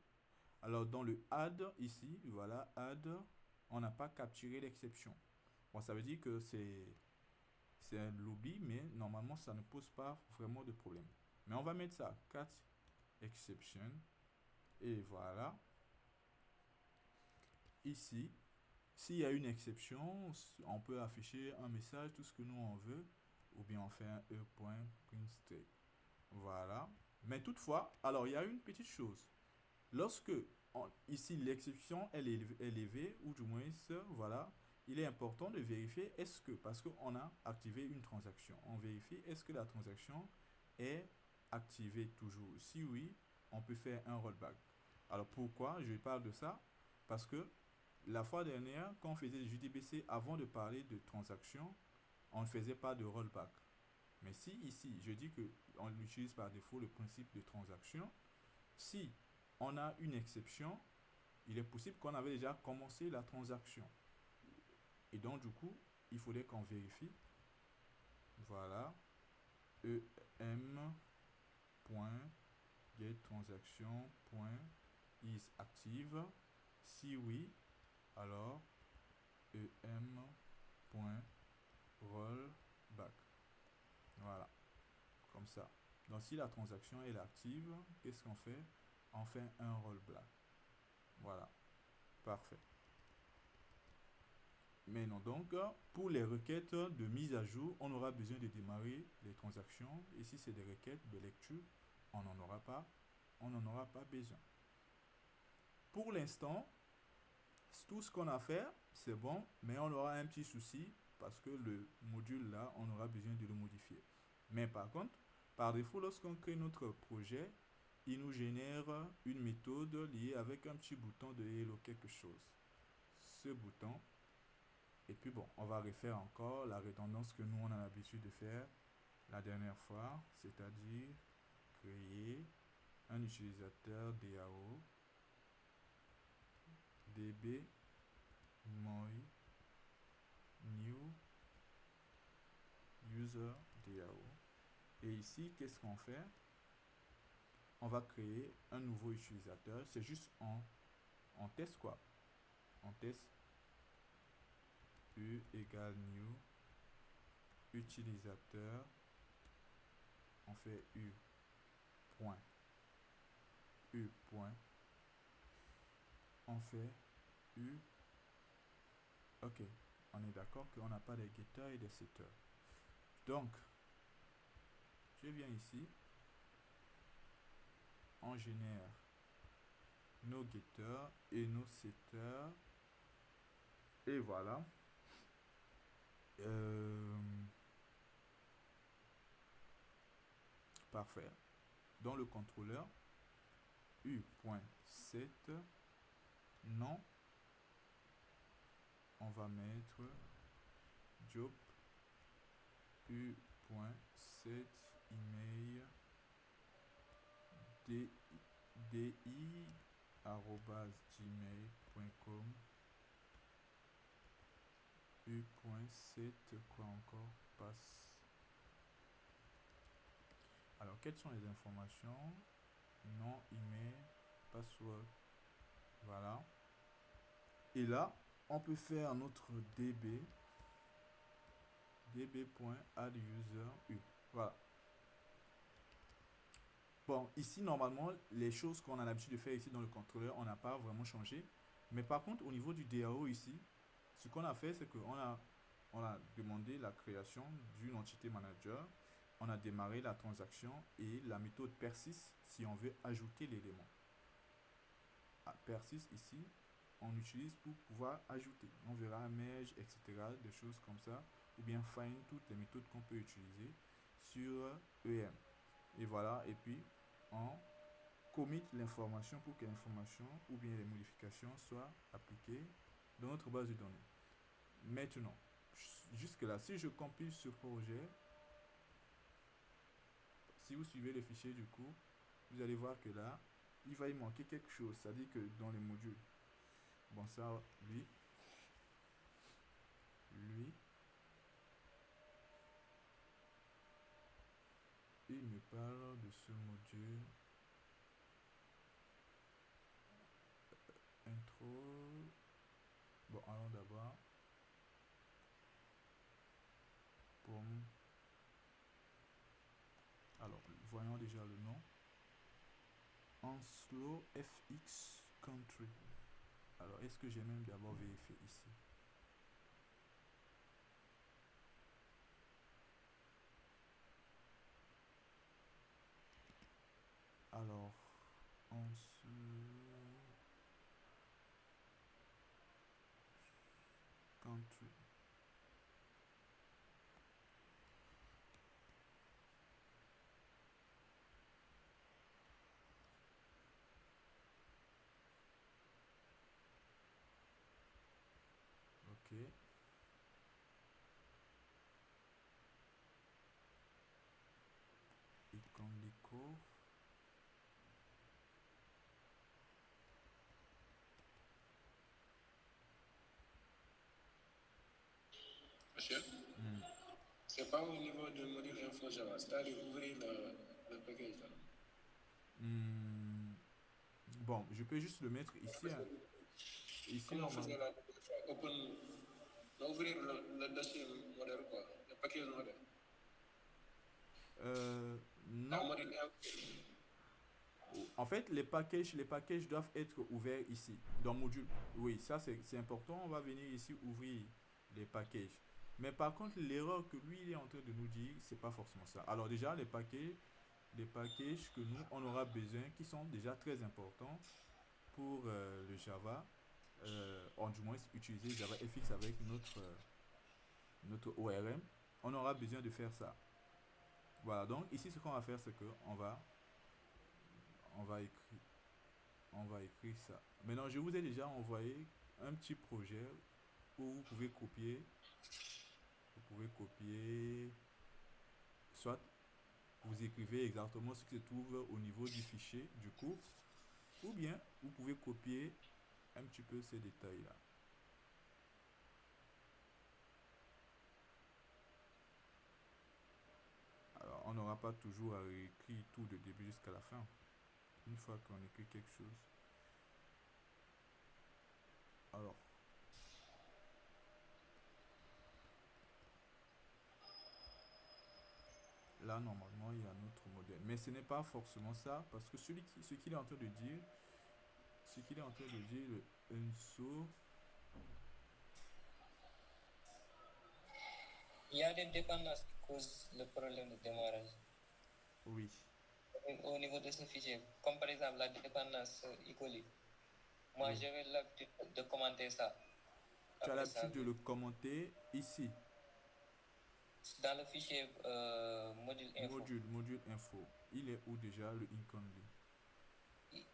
Alors, dans le add, ici, voilà, add, on n'a pas capturé l'exception. Bon, ça veut dire que c'est un lobby, mais normalement, ça ne pose pas vraiment de problème. Mais on va mettre ça, catch exception. Et voilà. Ici, s'il y a une exception, on peut afficher un message, tout ce que nous on veut, ou bien on fait un e.print. Voilà. Mais toutefois, alors il y a une petite chose. Lorsque ici l'exception est élevée, ou du moins, voilà, il est important de vérifier est-ce que, parce qu'on a activé une transaction, on vérifie est-ce que la transaction est activée toujours. Si oui, on peut faire un rollback. Alors pourquoi je parle de ça? Parce que La fois dernière, quand on faisait le JDBC, avant de parler de transaction, on ne faisait pas de rollback. Mais si ici, je dis que on utilise par défaut le principe de transaction, si on a une exception, il est possible qu'on avait déjà commencé la transaction. Et donc, du coup, il faudrait qu'on vérifie. Voilà. em.getTransaction.is active. Si oui, alors em.rollback. Voilà. Comme ça. Donc, si la transaction est active, qu'est-ce qu'on fait? On fait un rollback. Voilà. Parfait. Maintenant, donc, pour les requêtes de mise à jour, on aura besoin de démarrer les transactions. Et si c'est des requêtes de lecture, on n'en aura pas besoin. Pour l'instant, tout ce qu'on a fait, c'est bon, mais on aura un petit souci parce que le module là, on aura besoin de le modifier. Mais par contre, par défaut, lorsqu'on crée notre projet, il nous génère une méthode liée avec un petit bouton de hello quelque chose. Ce bouton. Et puis bon, on va refaire encore la redondance que nous on a l'habitude de faire la dernière fois, c'est-à-dire créer un utilisateur DAO db moi new user DAO. Et ici, qu'est-ce qu'on fait? On va créer un nouveau utilisateur. C'est juste on teste quoi? On teste u égale new utilisateur. On fait u point. On fait u. Ok, on est d'accord qu'on n'a pas des getters et des setters. Donc, je viens ici. On génère nos getters et nos setters. Et voilà. Parfait. Dans le contrôleur, u.set non, on va mettre job u.set email di@gmail.com u.set quoi encore passe. Alors, quelles sont les informations? Nom, email, password. Voilà. Et là, on peut faire notre db.adduser. Voilà. Bon, ici, normalement, les choses qu'on a l'habitude de faire ici dans le contrôleur, on n'a pas vraiment changé. Mais par contre, au niveau du DAO ici, ce qu'on a fait, c'est qu'on a demandé la création d'une entité manager. On a démarré la transaction et la méthode persiste si on veut ajouter l'élément. Persiste ici, on utilise pour pouvoir ajouter. On verra merge, etc. Des choses comme ça. Ou bien find, toutes les méthodes qu'on peut utiliser sur EM. Et voilà, et puis on commit l'information pour que l'information ou bien les modifications soient appliquées dans notre base de données. Maintenant, jusque là, si je compile ce projet, si vous suivez le fichier du coup, vous allez voir que là, il va y manquer quelque chose. C'est-à-dire que dans les modules, bon ça, lui, il me parle de ce module intro. Bon, allons d'abord pour... Alors, voyons déjà le nom. Onslow FX Country. Alors, est-ce que j'ai même d'abord vérifié ici? Alors, Onslow Country. Alors, Monsieur, hmm, c'est pas au niveau du module info Java, c'est-à-dire ouvrir le package là. hmm, bon, je peux juste le mettre ici, hein. Ici, Comme on faisait normalement. la dernière fois, ouvrir le dossier modèle quoi, le package modèle. Non. Module En fait, les packages doivent être ouverts ici, dans module. Oui, ça c'est important. On va venir ici ouvrir les packages. Mais par contre, l'erreur que lui il est en train de nous dire, c'est pas forcément ça. Alors déjà, les packages que nous on aura besoin, qui sont déjà très importants pour le Java, ou du moins utiliser JavaFX avec notre ORM, on aura besoin de faire ça. Voilà. Donc ici, ce qu'on va faire, c'est que on va écrire on va écrire ça. Maintenant, je vous ai déjà envoyé un petit projet où vous pouvez copier, soit vous écrivez exactement ce qui se trouve au niveau du fichier du cours, ou bien vous pouvez copier un petit peu ces détails-là. Alors, on n'aura pas toujours à écrire tout de début jusqu'à la fin. Une fois qu'on écrit quelque chose. Alors, là, normalement, il y a notre modèle. Mais ce n'est pas forcément ça, parce que ce qu'il est en train de dire, le unso, Il y a des dépendances qui causent le problème de démarrage oui. au niveau de ce fichier. Comme par exemple la dépendance equally. Moi, Oui. j'avais l'habitude de commenter ça. Tu as Après ça, l'habitude de le commenter ici. dans le fichier module info, Module info. Il est où déjà le Inconly?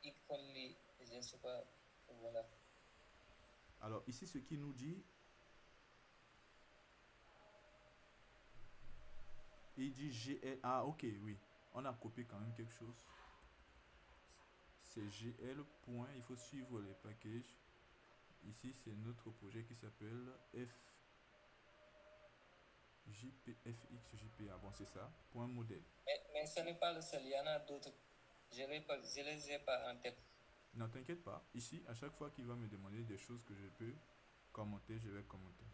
equally, je ne sais pas, voilà. Alors ici, ce qui nous dit, il dit GL. Ah, ok, oui. On a copié quand même quelque chose. C'est GL. Il faut suivre les packages. Ici, c'est notre projet qui s'appelle FJPA. Bon, c'est ça. Point modèle. Mais ce n'est pas le seul, il y en a d'autres. Je les ai pas en tête. Non, t'inquiète pas. Ici, à chaque fois qu'il va me demander des choses que je peux commenter, je vais commenter.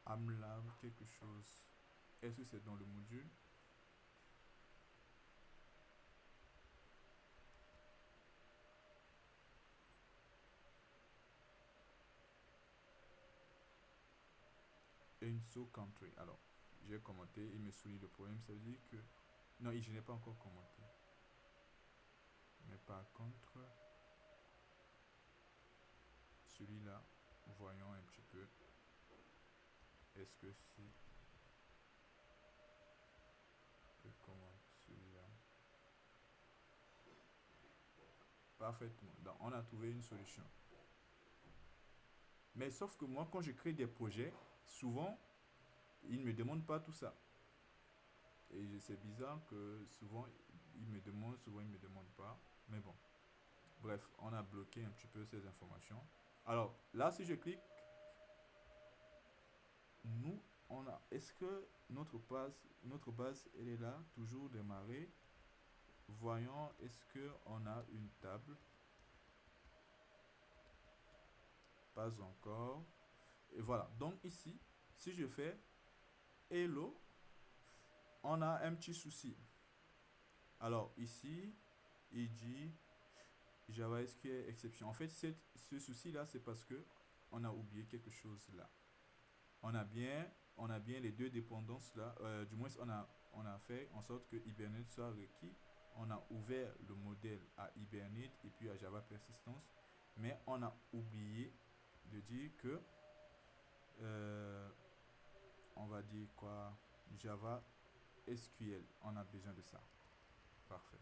Amlab, quelque chose. Est-ce que c'est dans le module? Unso country. Alors, j'ai commenté, il me souligne le problème. Ça veut dire que. Non, je n'ai pas encore commenté. Mais par contre, celui-là, voyons un petit peu. Est-ce que c'est. Comment celui-là? Parfaitement. Donc, on a trouvé une solution. Mais sauf que moi, quand je crée des projets, souvent, ils ne me demandent pas tout ça. Et c'est bizarre que souvent, ils me demandent, souvent, ils ne me demandent pas. Mais bon. Bref, on a bloqué un petit peu ces informations. Alors, là, si je clique, nous, on a. Est-ce que notre base, elle est là, toujours démarrée? Voyons, est-ce qu'on a une table? Pas encore. Et voilà. Donc ici, si je fais hello, on a un petit souci. Alors ici, il dit Java SQL exception. En fait, ce souci-là, c'est parce que on a oublié quelque chose là. On a bien les deux dépendances là. Du moins, on a fait en sorte que Hibernate soit requis. On a ouvert le modèle à Hibernate et puis à Java Persistance. Mais on a oublié de dire que, on va dire quoi, Java SQL. On a besoin de ça. Parfait.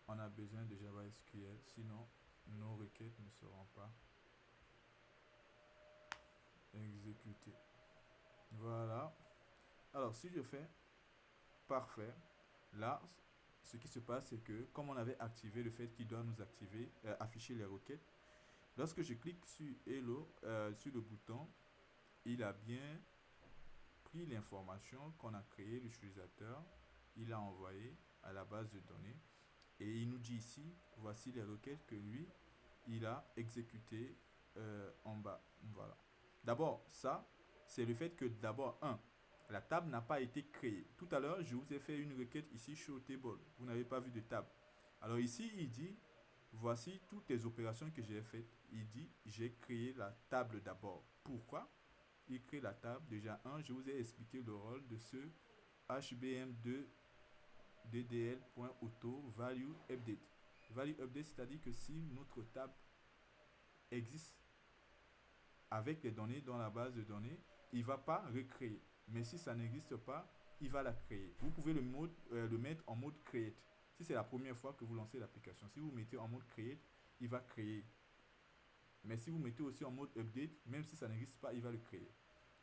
On a besoin de Java SQL. Sinon, nos requêtes ne seront pas exécutées. Voilà. Alors, si je fais Parfait. Là, ce qui se passe, c'est que comme on avait activé le fait qu'il doit nous afficher les requêtes, lorsque je clique sur Hello, sur le bouton, il a bien pris l'information qu'on a créé l'utilisateur, il a envoyé à la base de données et il nous dit ici, voici les requêtes que lui, il a exécutées en bas. Voilà. D'abord, ça, c'est le fait que d'abord, la table n'a pas été créée. Tout à l'heure, je vous ai fait une requête ici show table. Vous n'avez pas vu de table. Alors ici, il dit, voici toutes les opérations que j'ai faites. Il dit, j'ai créé la table d'abord. Pourquoi il crée la table? Déjà, je vous ai expliqué le rôle de ce HBM2 ddl.auto value update. Value update, c'est-à-dire que si notre table existe avec les données dans la base de données, il ne va pas recréer. Mais si ça n'existe pas, il va la créer. Vous pouvez le mettre en mode create. Si c'est la première fois que vous lancez l'application, si vous mettez en mode create, il va créer. Mais si vous mettez aussi en mode update, même si ça n'existe pas, il va le créer.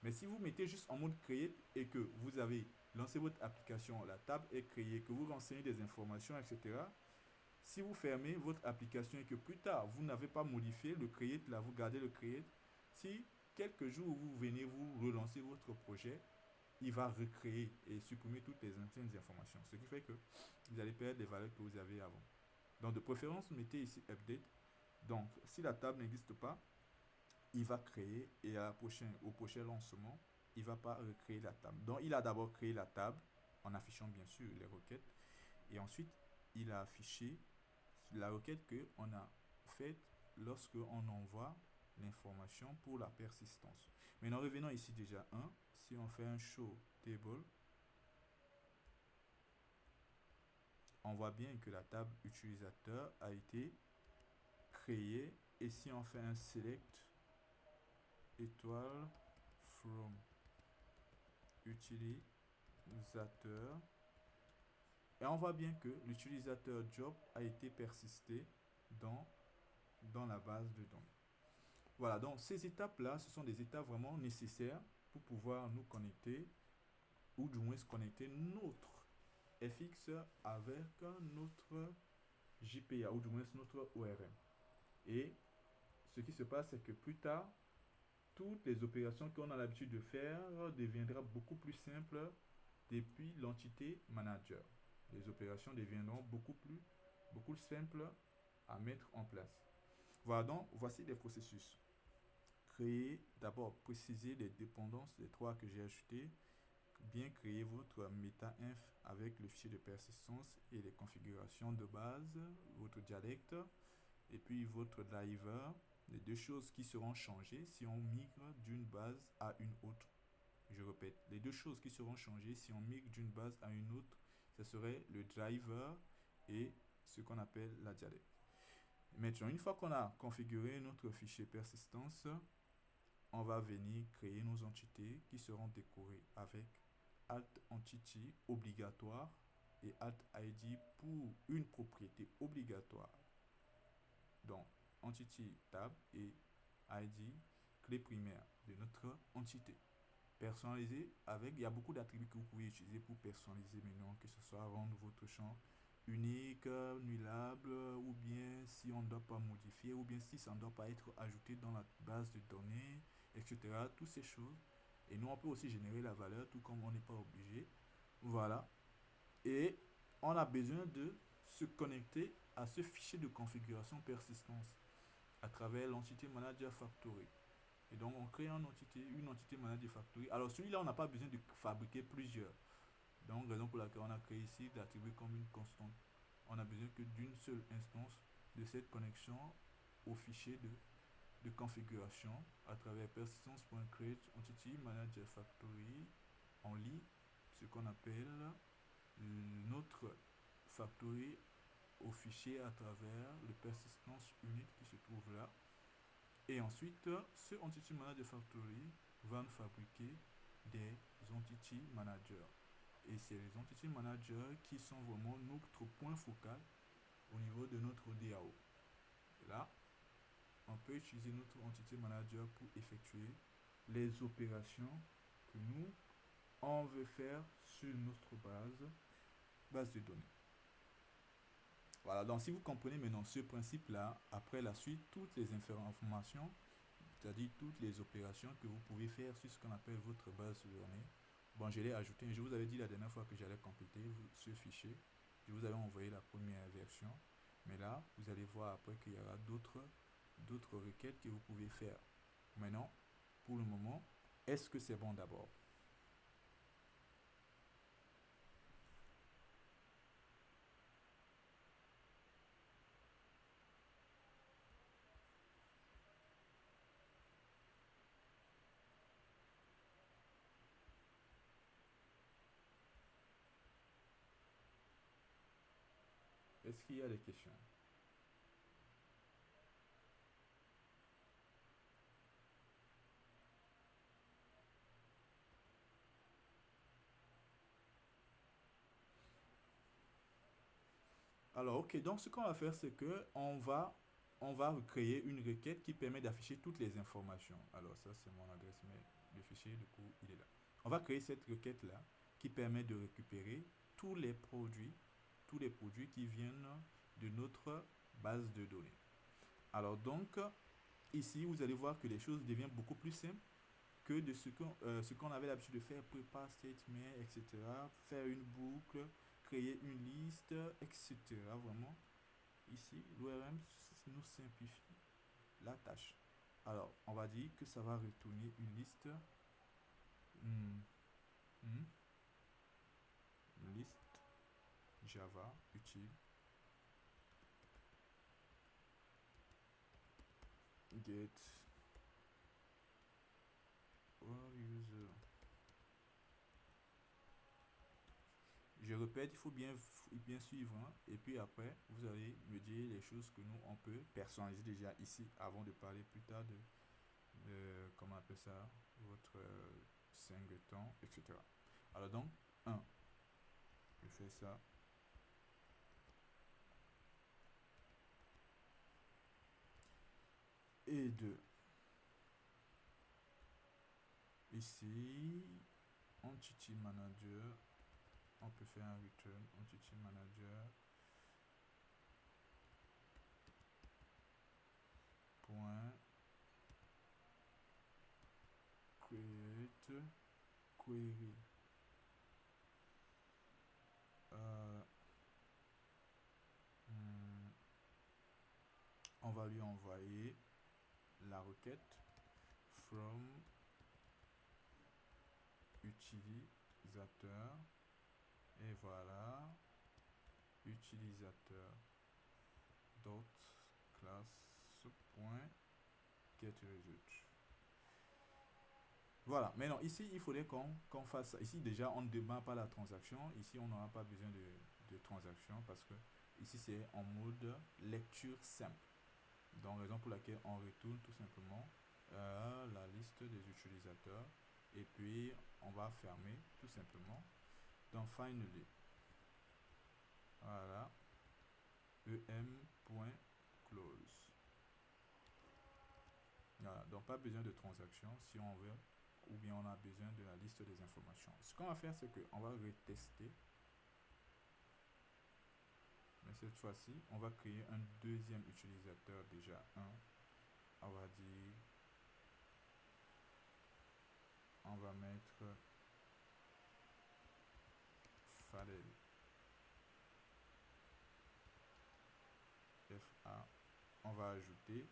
Mais si vous mettez juste en mode create et que vous avez lancé votre application, la table est créée, que vous renseignez des informations, etc. Si vous fermez votre application et que plus tard, vous n'avez pas modifié le create, là, vous gardez le create, si quelques jours vous venez vous relancer votre projet, il va recréer et supprimer toutes les anciennes informations. Ce qui fait que vous allez perdre les valeurs que vous avez avant. Donc, de préférence, mettez ici update. Donc, si la table n'existe pas, il va créer et au prochain lancement, il ne va pas recréer la table. Donc, il a d'abord créé la table en affichant bien sûr les requêtes. Et ensuite, il a affiché la requête qu'on a faite lorsqu'on envoie l'information pour la persistance. Maintenant, revenons ici déjà si on fait un show table, on voit bien que la table utilisateur a été créée. Et si on fait un select étoile from utilisateur, et on voit bien que l'utilisateur job a été persisté dans la base de données. Voilà, donc ces étapes-là, ce sont des étapes vraiment nécessaires pour pouvoir nous connecter, ou du moins se connecter notre FX avec notre JPA, ou du moins notre ORM. Et ce qui se passe, c'est que plus tard, toutes les opérations qu'on a l'habitude de faire deviendront beaucoup plus simples depuis l'entité manager. Les opérations deviendront beaucoup simples à mettre en place. Voilà, donc voici les processus. Créer, d'abord préciser les dépendances des trois que j'ai ajoutés, bien créer votre meta-inf avec le fichier de persistance et les configurations de base, votre dialecte, et puis votre driver, les deux choses qui seront changées si on migre d'une base à une autre. Je répète, les deux choses qui seront changées si on migre d'une base à une autre, ce serait le driver et ce qu'on appelle la dialecte. Maintenant, une fois qu'on a configuré notre fichier persistance, on va venir créer nos entités qui seront décorées avec Alt Entity obligatoire et Alt ID pour une propriété obligatoire. Donc, Entity Tab et ID, clé primaire de notre entité. Personnalisé avec, il y a beaucoup d'attributs que vous pouvez utiliser pour personnaliser maintenant, que ce soit rendre votre champ unique, nullable, ou bien si on ne doit pas modifier, ou bien si ça ne doit pas être ajouté dans la base de données, etc. Toutes ces choses. Et nous, on peut aussi générer la valeur, tout comme on n'est pas obligé. Voilà. Et on a besoin de se connecter à ce fichier de configuration persistance à travers l'entité manager factory. Et donc, on crée une entité manager factory. Alors, celui-là, on n'a pas besoin de fabriquer plusieurs. Donc, raison pour laquelle on a créé ici d'attribuer comme une constante. On a besoin que d'une seule instance de cette connexion au fichier de configuration à travers persistance.create entity manager factory. On lit ce qu'on appelle notre factory au fichier à travers le persistance unit qui se trouve là. Et ensuite, ce entity manager factory va nous fabriquer des entity managers. Et c'est les entity managers qui sont vraiment notre point focal au niveau de notre DAO. Et là, on peut utiliser notre entity manager pour effectuer les opérations que nous on veut faire sur notre base de données. Voilà, donc si vous comprenez maintenant ce principe-là, après la suite, toutes les informations, c'est-à-dire toutes les opérations que vous pouvez faire sur ce qu'on appelle votre base de données. Bon, je l'ai ajouté, je vous avais dit la dernière fois que j'allais compléter ce fichier. Je vous avais envoyé la première version, mais là, vous allez voir après qu'il y aura d'autres requêtes que vous pouvez faire. Maintenant, pour le moment, est-ce que c'est bon d'abord? Est-ce qu'il y a des questions? Alors, ok, donc ce qu'on va faire, c'est que on va créer une requête qui permet d'afficher toutes les informations. Alors, ça, c'est mon adresse mail. Le fichier, du coup, il est là. On va créer cette requête-là qui permet de récupérer tous les produits, tous les produits qui viennent de notre base de données. Alors, donc, ici, vous allez voir que les choses deviennent beaucoup plus simples que de ce qu'on avait l'habitude de faire, prepare statement, etc. Faire une boucle, créer une liste, etc. Vraiment, ici, l'ORM nous simplifie la tâche. Alors, on va dire que ça va retourner une liste. Hmm, hmm, liste Java utile get all user. Je répète, il faut bien suivre, hein. Et puis après, vous allez me dire les choses que nous, on peut personnaliser déjà ici avant de parler plus tard de comment on appelle ça, votre singleton, etc. Alors donc, 1, je fais ça. Et 2. Ici, entity manager, on peut faire un return entity manager point create query. On va lui envoyer la requête from utilisateur, et voilà, utilisateur dot class point get result. Voilà, maintenant ici il faudrait qu'on fasse ça. Ici déjà on ne démarre pas la transaction, ici on n'aura pas besoin de transaction parce que ici c'est en mode lecture simple. Donc raison pour laquelle on retourne tout simplement la liste des utilisateurs et puis on va fermer tout simplement dans finally. Voilà, em.close. Voilà, donc pas besoin de transaction si on veut, ou bien on a besoin de la liste des informations. Ce qu'on va faire, c'est qu'on va retester. Mais cette fois-ci, on va créer un deuxième utilisateur, déjà un. On va dire, on va mettre Fadel. FA. On va ajouter.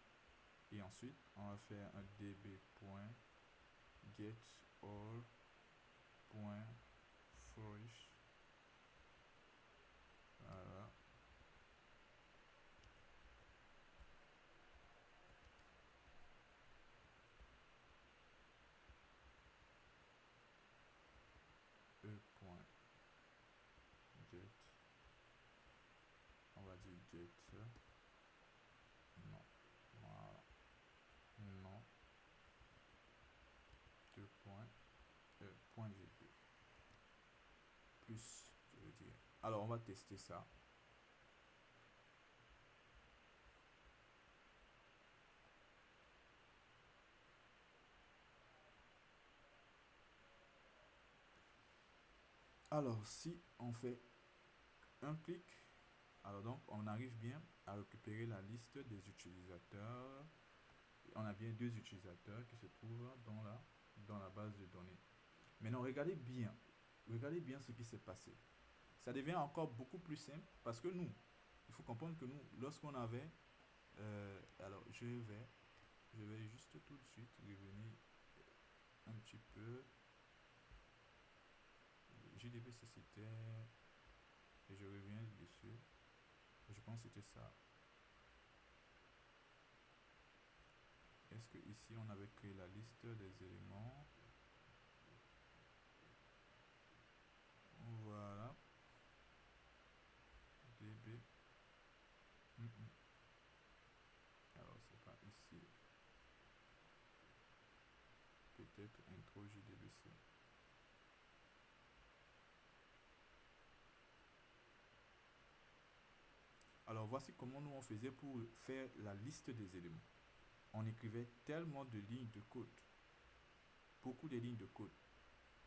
Et ensuite, on va faire un db.getAll.flourish. Voilà. e.get. On va dire get. Non. Voilà. Non. Deux points. Point virgule. Plus, je veux dire. Alors, on va tester ça. Alors, si on fait un clic, alors donc on arrive bien à récupérer la liste des utilisateurs. On a bien deux utilisateurs qui se trouvent dans la base de données. Maintenant, regardez bien ce qui s'est passé. Ça devient encore beaucoup plus simple parce que nous, il faut comprendre que nous, lorsqu'on avait, alors je vais juste tout de suite revenir un petit peu. JDBC c'était, et je reviens dessus. Je pense que c'était ça. Est-ce que ici on avait créé la liste des éléments? Voilà. DB. Alors c'est pas ici. Peut-être intro JDBC. Alors voici comment nous on faisait pour faire la liste des éléments. On écrivait tellement de lignes de code, beaucoup de lignes de code.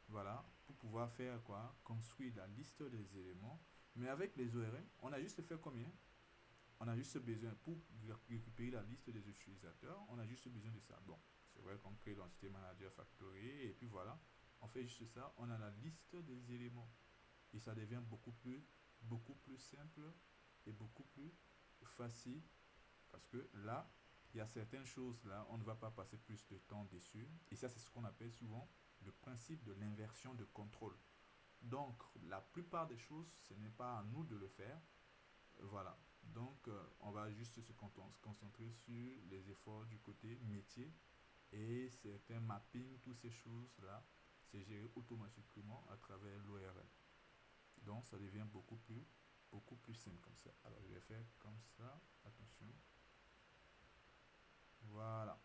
Voilà, pour pouvoir faire quoi? Construire la liste des éléments. Mais avec les ORM, on a juste fait combien? On a juste besoin, pour récupérer la liste des utilisateurs, on a juste besoin de ça. Bon, c'est vrai qu'on crée l'entité manager factory et puis voilà, on fait juste ça, on a la liste des éléments. Et ça devient beaucoup plus simple et beaucoup plus facile parce que là, il y a certaines choses là, on ne va pas passer plus de temps dessus. Et ça, c'est ce qu'on appelle souvent le principe de l'inversion de contrôle. Donc, la plupart des choses, ce n'est pas à nous de le faire. Voilà. Donc, on va juste se concentrer sur les efforts du côté métier et certains mappings, toutes ces choses-là, c'est géré automatiquement à travers l'ORM. Donc, ça devient beaucoup plus simple comme ça. Alors, je vais faire comme ça. Attention. Voilà.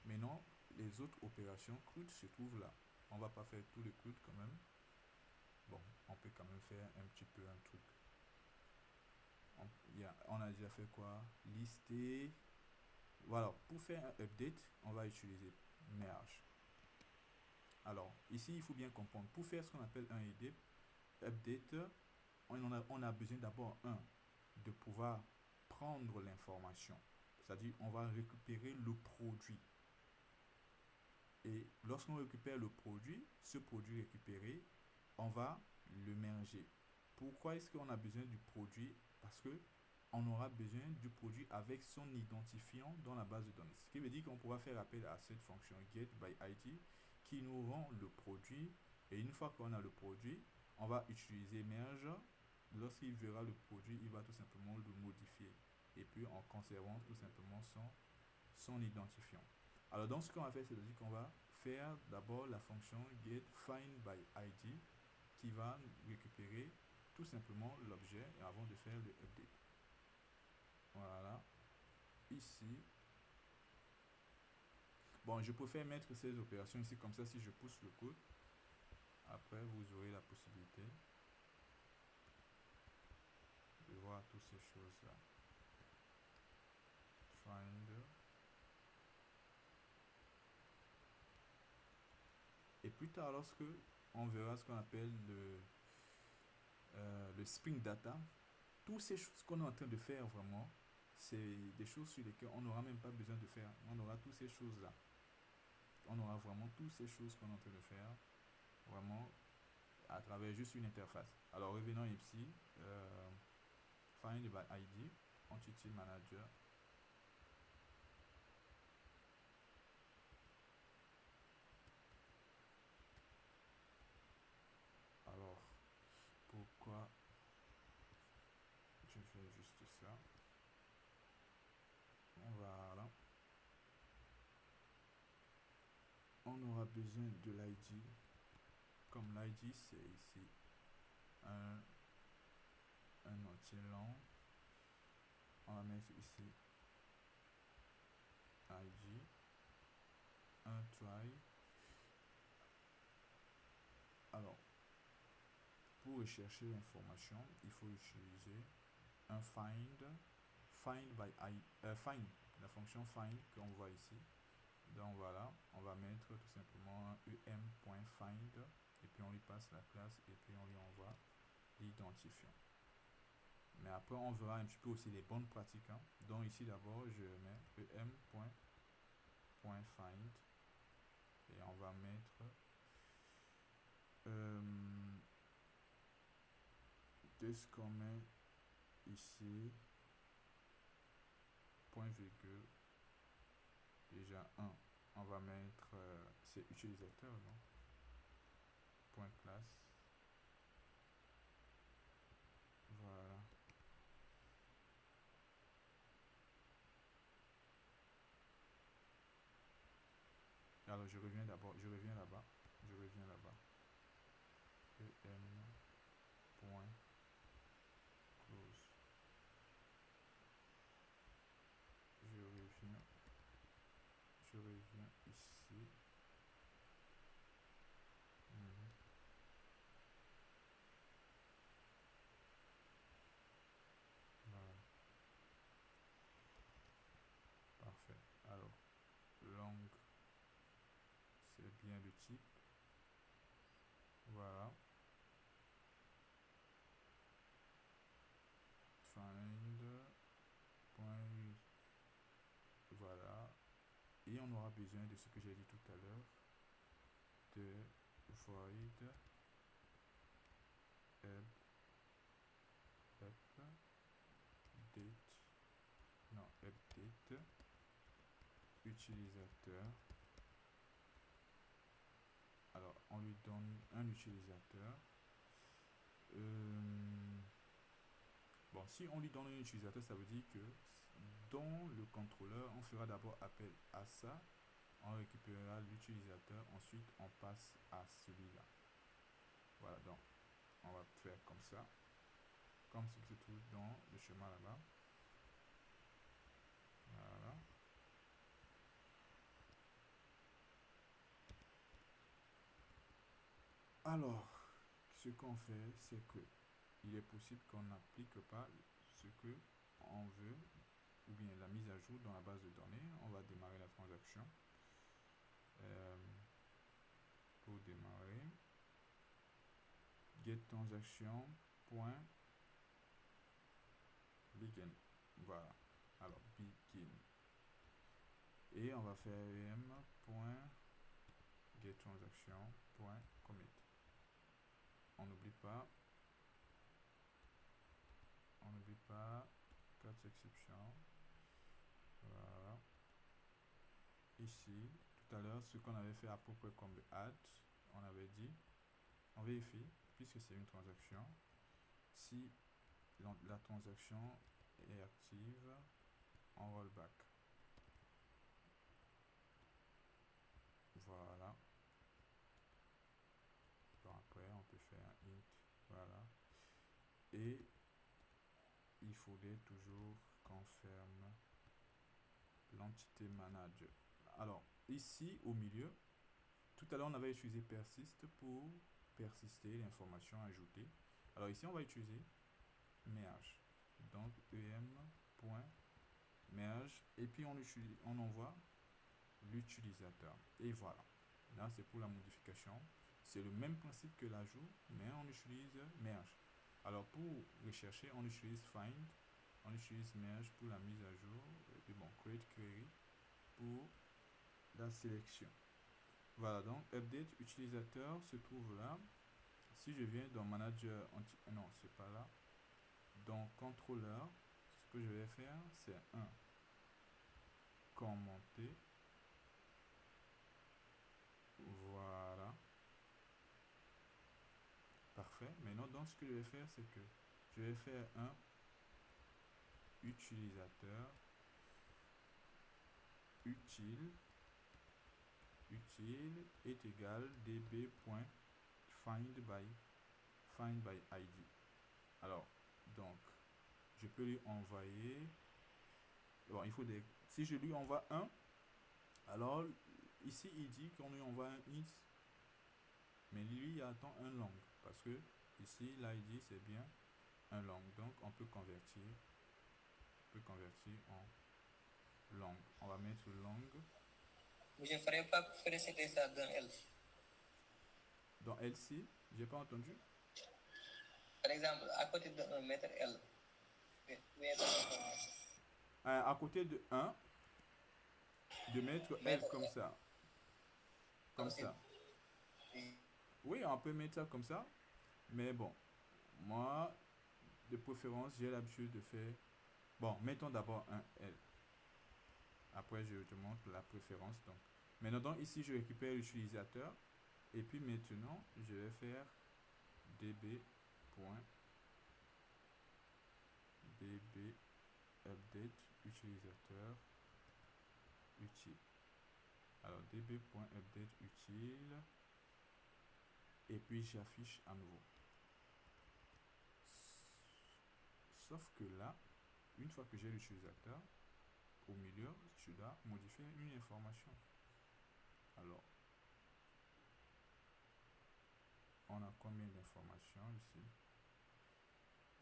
Maintenant, les autres opérations CRUD se trouvent là. On va pas faire tout le CRUD quand même. Bon, on peut quand même faire un petit peu un truc. On a déjà fait quoi? Lister. Voilà, pour faire un update, on va utiliser merge. Alors, ici, il faut bien comprendre. Pour faire ce qu'on appelle un update, on a besoin d'abord, de pouvoir prendre l'information. C'est-à-dire, on va récupérer le produit. Et lorsqu'on récupère le produit, ce produit récupéré, on va le merger. Pourquoi est-ce qu'on a besoin du produit? Parce que on aura besoin du produit avec son identifiant dans la base de données. Ce qui veut dire qu'on pourra faire appel à cette fonction getById qui nous rend le produit. Et une fois qu'on a le produit, on va utiliser merge. Lorsqu'il verra le produit, il va tout simplement le modifier. Et puis en conservant tout simplement son identifiant. Alors donc ce qu'on va faire, c'est qu'on va faire d'abord la fonction getFindById qui va récupérer tout simplement l'objet avant de faire le update. Voilà. Ici. Bon, je préfère mettre ces opérations ici comme ça si je pousse le code. Après, vous aurez la possibilité de voir toutes ces choses-là. Find. Et plus tard, lorsque on verra ce qu'on appelle le Spring Data, toutes ces choses qu'on est en train de faire vraiment, c'est des choses sur lesquelles on n'aura même pas besoin de faire. On aura toutes ces choses-là. On aura vraiment toutes ces choses qu'on est en train de faire, vraiment à travers juste une interface. Alors revenons ici, Find by ID, Entity Manager. Alors, pourquoi je fais juste ça? Voilà. On aura besoin de l'ID. Comme l'ID, c'est ici un entier long. On va mettre ici ID, un try. Alors, pour rechercher l'information, il faut utiliser un find la fonction find qu'on voit ici. Donc voilà, on va mettre tout simplement un em.find et puis on lui passe la classe classe et puis on lui envoie l'identifiant. Mais après, on verra un petit peu aussi les bonnes pratiques. Hein. Donc ici, d'abord, je mets em.find et on va mettre qu'est-ce qu'on met ici, point virgule, déjà 1. On va mettre, c'est utilisateur, non? Point classe. Voilà. Alors je reviens d'abord, je reviens là-bas. em.close. Je reviens ici. Voilà. Parfait. Alors, long, c'est bien le type. Voilà. Find. Voilà. Et on aura besoin de ce que j'ai dit tout à l'heure. De void update utilisateur. Alors on lui donne un utilisateur. Bon, si on lui donne un utilisateur, ça veut dire que dans le contrôleur, on fera d'abord appel à ça, on récupérera l'utilisateur, ensuite on passe à celui-là. Voilà, donc on va faire comme ça, comme ce qui se trouve dans le schéma là-bas. Voilà. Alors, ce qu'on fait, c'est que il est possible qu'on n'applique pas ce que on veut, ou bien la mise à jour dans la base de données. On va démarrer la transaction. Pour démarrer, get transaction point begin. Voilà. Alors begin. Et on va faire em.getTransaction.commit. On n'oublie pas quatre exceptions. Voilà. Ici, tout à l'heure, ce qu'on avait fait à peu près comme le add, on avait dit, on vérifie, puisque c'est une transaction, si la transaction est active, on rollback. Voilà. Bon, après, on peut faire un int. Voilà. Et il faudrait toujours qu'on ferme l'entité manager. Alors, ici, au milieu, tout à l'heure, on avait utilisé persist pour persister l'information ajoutée. Alors ici, on va utiliser merge. Donc, em.merge. Et puis, on envoie l'utilisateur. Et voilà. Là, c'est pour la modification. C'est le même principe que l'ajout, mais on utilise merge. Alors, pour rechercher, on utilise find. On utilise merge pour la mise à jour. Et puis, bon, create query pour la sélection. Voilà, donc update utilisateur se trouve là. Si je viens dans manager, non, c'est pas là. Dans contrôleur, ce que je vais faire, c'est commenter. Voilà. Parfait. Maintenant, donc, ce que je vais faire, c'est que je vais faire un utilisateur utile est égal db.findById. Alors, donc, je peux lui envoyer. Bon, il faut si je lui envoie un, alors ici il dit qu'on lui envoie un int, mais lui il attend un long parce que ici là il dit c'est bien un long, donc on peut convertir en long. On va mettre long. Je ne ferai pas précéder ça d'un else. Dans LC, j'ai pas entendu. Par exemple, à côté de mettre L, mettre l'information. À côté de 1, de mettre L Mettre comme ça. Comme aussi. ça. Oui, on peut mettre ça comme ça. Mais bon, moi, de préférence, j'ai l'habitude de faire. Bon, mettons d'abord un L. Après, je te montre la préférence. Donc, maintenant, ici, je récupère l'utilisateur. Et puis maintenant, je vais faire db.bb update utilisateur utile. Alors, db.update utile. Et puis, j'affiche à nouveau. Sauf que là, une fois que j'ai l'utilisateur, au milieu, je dois modifier une information. Alors, on a combien d'informations ici?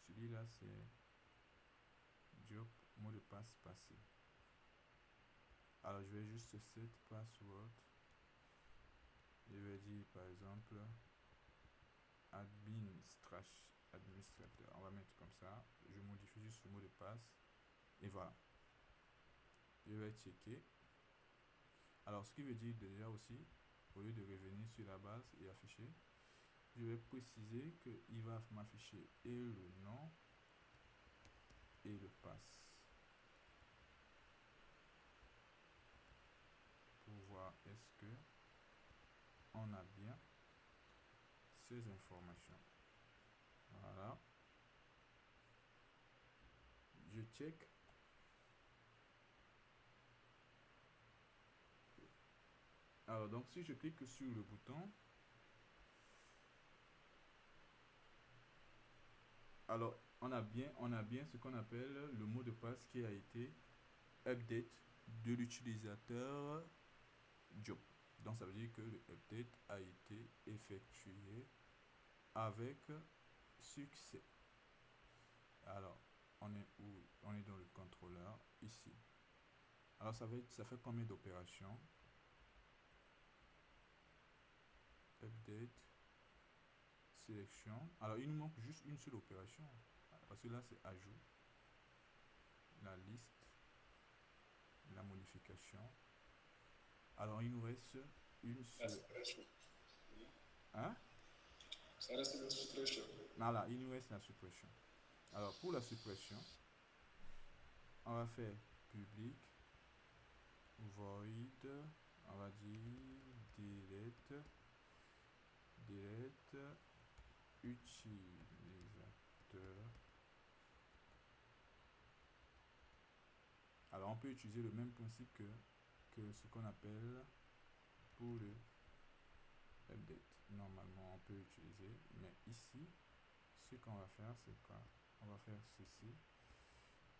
Celui-là, c'est job mot de passe passé. Alors, je vais juste set password. Je vais dire par exemple administrateur. On va mettre comme ça. Je modifie juste le mot de passe. Et voilà. Je vais checker. Alors, ce qui veut dire déjà aussi, au lieu de revenir sur la base et afficher, je vais préciser qu'il va m'afficher et le nom et le pass. Pour voir est-ce que on a bien ces informations. Voilà. Je check. Alors donc si je clique sur le bouton, alors on a bien ce qu'on appelle le mot de passe qui a été update de l'utilisateur job. Donc ça veut dire que le update a été effectué avec succès. Alors on est où? On est dans le contrôleur ici. Alors ça fait combien d'opérations? Update, sélection. Alors il nous manque juste une seule opération parce que là c'est ajout, la liste, la modification. Alors il nous reste une La seule. suppression. Hein? Ça reste la suppression. Voilà, il nous reste la suppression. Alors pour la suppression, on va faire public void, on va dire delete utilisateur. Alors on peut utiliser le même principe que ce qu'on appelle pour le update. Normalement on peut utiliser, mais ici ce qu'on va faire c'est quoi? On va faire ceci,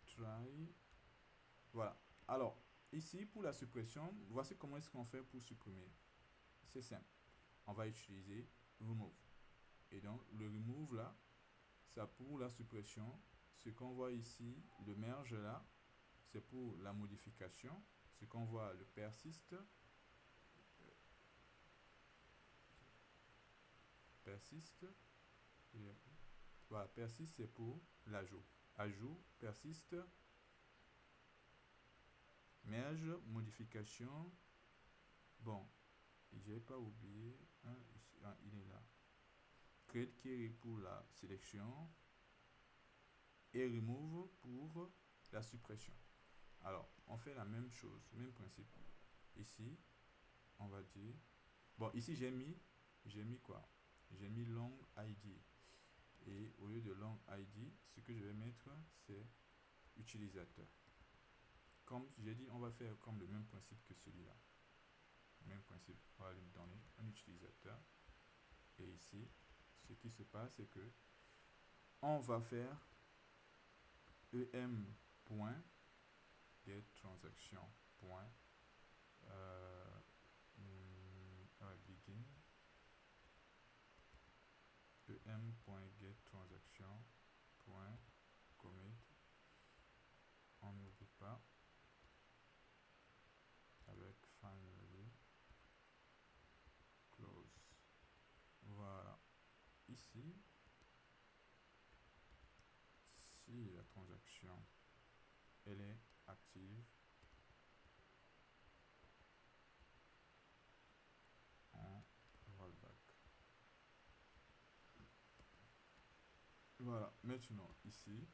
try. Voilà. Alors ici pour la suppression, voici comment est-ce qu'on fait pour supprimer. C'est simple. On va utiliser remove. Et donc le remove là, ça pour la suppression. Ce qu'on voit ici, le merge là, c'est pour la modification. Ce qu'on voit, le persiste. Voilà, persiste c'est pour l'ajout. Ajout, persiste, merge, modification. Bon, j'ai pas oublié. Ici, il est là. Create query pour la sélection. Et remove pour la suppression. Alors, on fait la même chose, même principe. Ici, on va dire. Bon, ici j'ai mis quoi? J'ai mis long ID. Et au lieu de long ID, ce que je vais mettre, c'est utilisateur. Comme j'ai dit, on va faire comme le même principe que celui-là. Même principe, on va lui donner un utilisateur. Et ici, ce qui se passe, c'est que on va faire em.getTransaction. Begin em.getTransaction.commit. On n'oublie pas avec finally close. Voilà. ici, si la transaction elle est active, on rollback. Voilà, maintenant ici,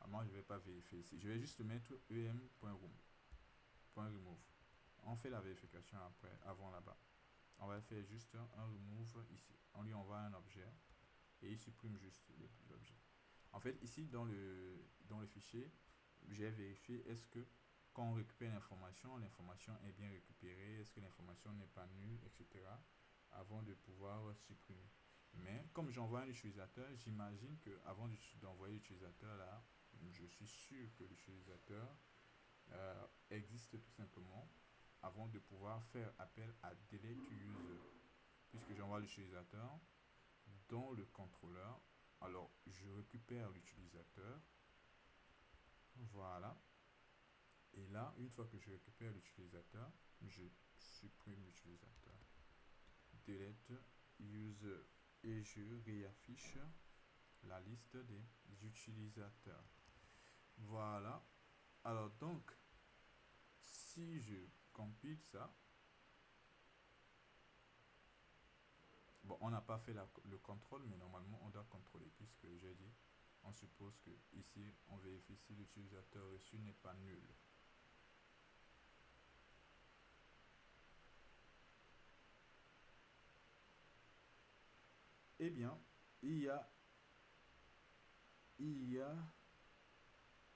moi je vais pas vérifier ici, je vais juste mettre em.remove. On fait la vérification après, avant là-bas. On va faire juste un remove ici. On lui envoie un objet et il supprime juste l'objet. En fait, ici dans le fichier, j'ai vérifié est-ce que quand on récupère l'information est bien récupérée, est-ce que l'information n'est pas nulle, etc. avant de pouvoir supprimer. Mais comme j'envoie un utilisateur, j'imagine que avant d'envoyer l'utilisateur là, je suis sûr que l'utilisateur existe tout simplement avant de pouvoir faire appel à delete user, puisque j'envoie l'utilisateur dans le contrôleur. Alors je récupère l'utilisateur, voilà, et là une fois que je récupère l'utilisateur, je supprime l'utilisateur, delete user, et je réaffiche la liste des utilisateurs. Voilà. Alors donc si je compile ça, bon, on n'a pas fait le contrôle, mais normalement on doit contrôler, puisque j'ai dit, on suppose que ici on vérifie si l'utilisateur reçu n'est pas nul. Eh bien, il y a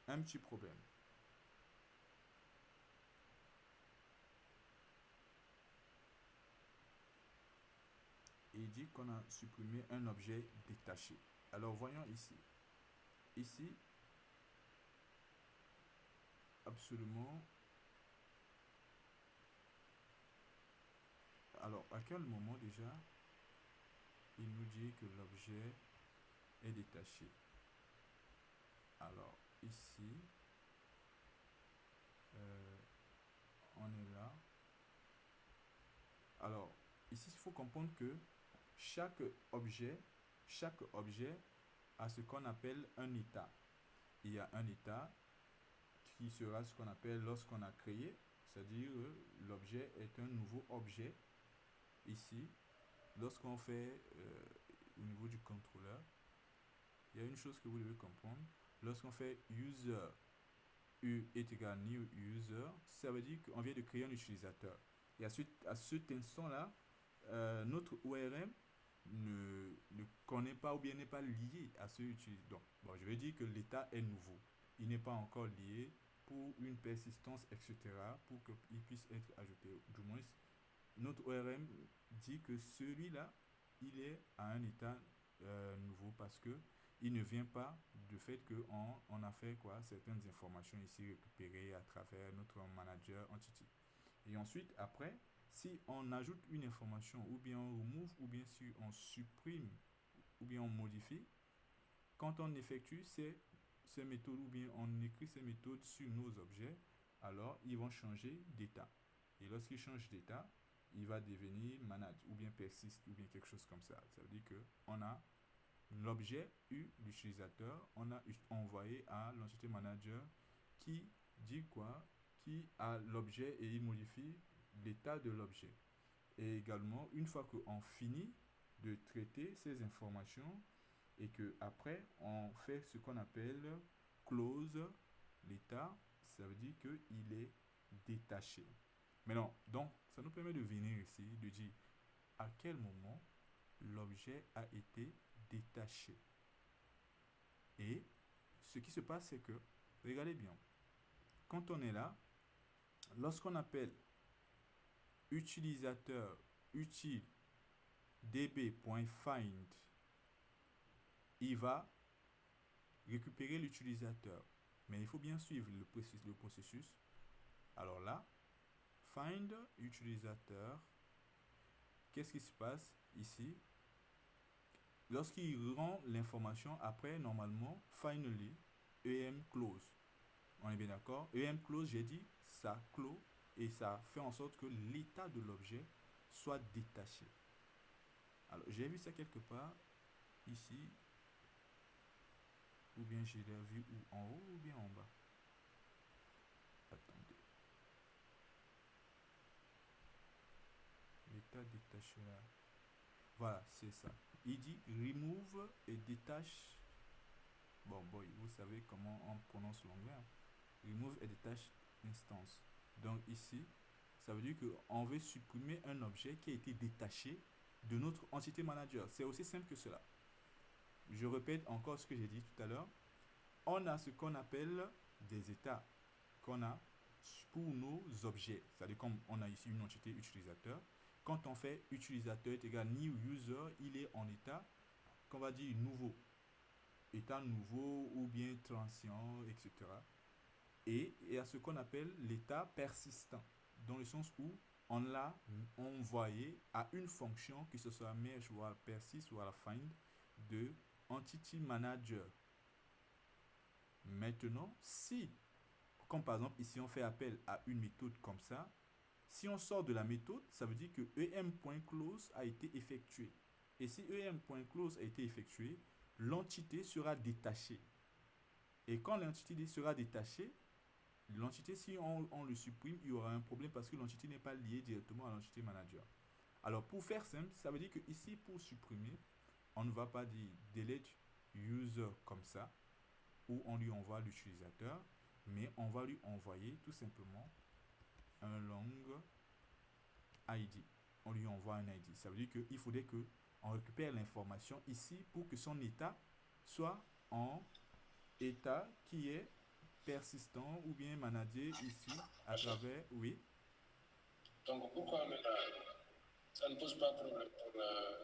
un petit problème. Il dit qu'on a supprimé un objet détaché. Alors voyons ici. Ici, absolument. Alors, à quel moment déjà il nous dit que l'objet est détaché? Alors, ici, on est là. Alors, ici, il faut comprendre que chaque objet a ce qu'on appelle un état. Il y a un état qui sera ce qu'on appelle lorsqu'on a créé, c'est-à-dire l'objet est un nouveau objet. Ici, lorsqu'on fait au niveau du contrôleur, il y a une chose que vous devez comprendre. Lorsqu'on fait user u est égal new user, ça veut dire qu'on vient de créer un utilisateur. Et à cet instant-là, notre ORM ne connaît pas ou bien n'est pas lié à ce utilisateur. Donc, bon, je vais dire que l'état est nouveau. Il n'est pas encore lié pour une persistance, etc., pour qu'il puisse être ajouté. Du moins, notre ORM dit que celui-là, il est à un état nouveau parce que il ne vient pas du fait qu'on a fait certaines informations ici récupérées à travers notre manager entity. Et ensuite, après, si on ajoute une information, ou bien on remove, ou bien si on supprime, ou bien on modifie, quand on effectue ces méthodes, ou bien on écrit ces méthodes sur nos objets, alors ils vont changer d'état. Et lorsqu'ils changent d'état, il va devenir manage, ou bien persiste, ou bien quelque chose comme ça. Ça veut dire qu'on a l'objet U, l'utilisateur, on a envoyé à l'entité manager qui dit quoi? Qui a l'objet et il modifie l'état de l'objet. Et également, une fois qu'on finit de traiter ces informations et que après on fait ce qu'on appelle close l'état, ça veut dire qu'il est détaché. Maintenant, donc, ça nous permet de venir ici, de dire à quel moment l'objet a été détaché. Et ce qui se passe, c'est que, regardez bien, quand on est là, lorsqu'on appelle utilisateur util db.find, il va récupérer l'utilisateur. Mais il faut bien suivre le processus. Alors là, find utilisateur, qu'est-ce qui se passe ici? Lorsqu'il rend l'information, après, normalement, finally, em close. On est bien d'accord. EM close, j'ai dit, ça clôt et ça fait en sorte que l'état de l'objet soit détaché. Alors, j'ai vu ça quelque part ici, ou bien je l'ai vu ou en haut ou bien en bas. Attendez. L'état détaché là. Voilà, c'est ça. Il dit remove et détache. Bon, boy, vous savez comment on prononce l'anglais. Hein. Remove et détache instance. Donc ici, ça veut dire qu'on veut supprimer un objet qui a été détaché de notre entité manager. C'est aussi simple que cela. Je répète encore ce que j'ai dit tout à l'heure. On a ce qu'on appelle des états qu'on a pour nos objets. C'est-à-dire comme on a ici une entité utilisateur. Quand on fait utilisateur est égal new user, il est en état qu'on va dire nouveau. État nouveau ou bien transient, etc. Et il y a ce qu'on appelle l'état persistant, dans le sens où on l'a envoyé à une fonction, que ce soit merge ou à persist ou à la find, de entity manager. Maintenant, si, comme par exemple ici on fait appel à une méthode comme ça, si on sort de la méthode, ça veut dire que em.close a été effectué. Et si em.close a été effectué, l'entité sera détachée. Et quand l'entité sera détachée, l'entité, si on le supprime, il y aura un problème parce que l'entité n'est pas liée directement à l'entité manager. Alors, pour faire simple, ça veut dire que ici, pour supprimer, on ne va pas dire delete user comme ça, où on lui envoie l'utilisateur, mais on va lui envoyer tout simplement un long ID. On lui envoie un ID. Ça veut dire qu'il faudrait qu'on récupère l'information ici pour que son état soit en état qui est persistant ou bien managé ici à travers, oui. Donc, pourquoi maintenant ça ne pose pas de problème pour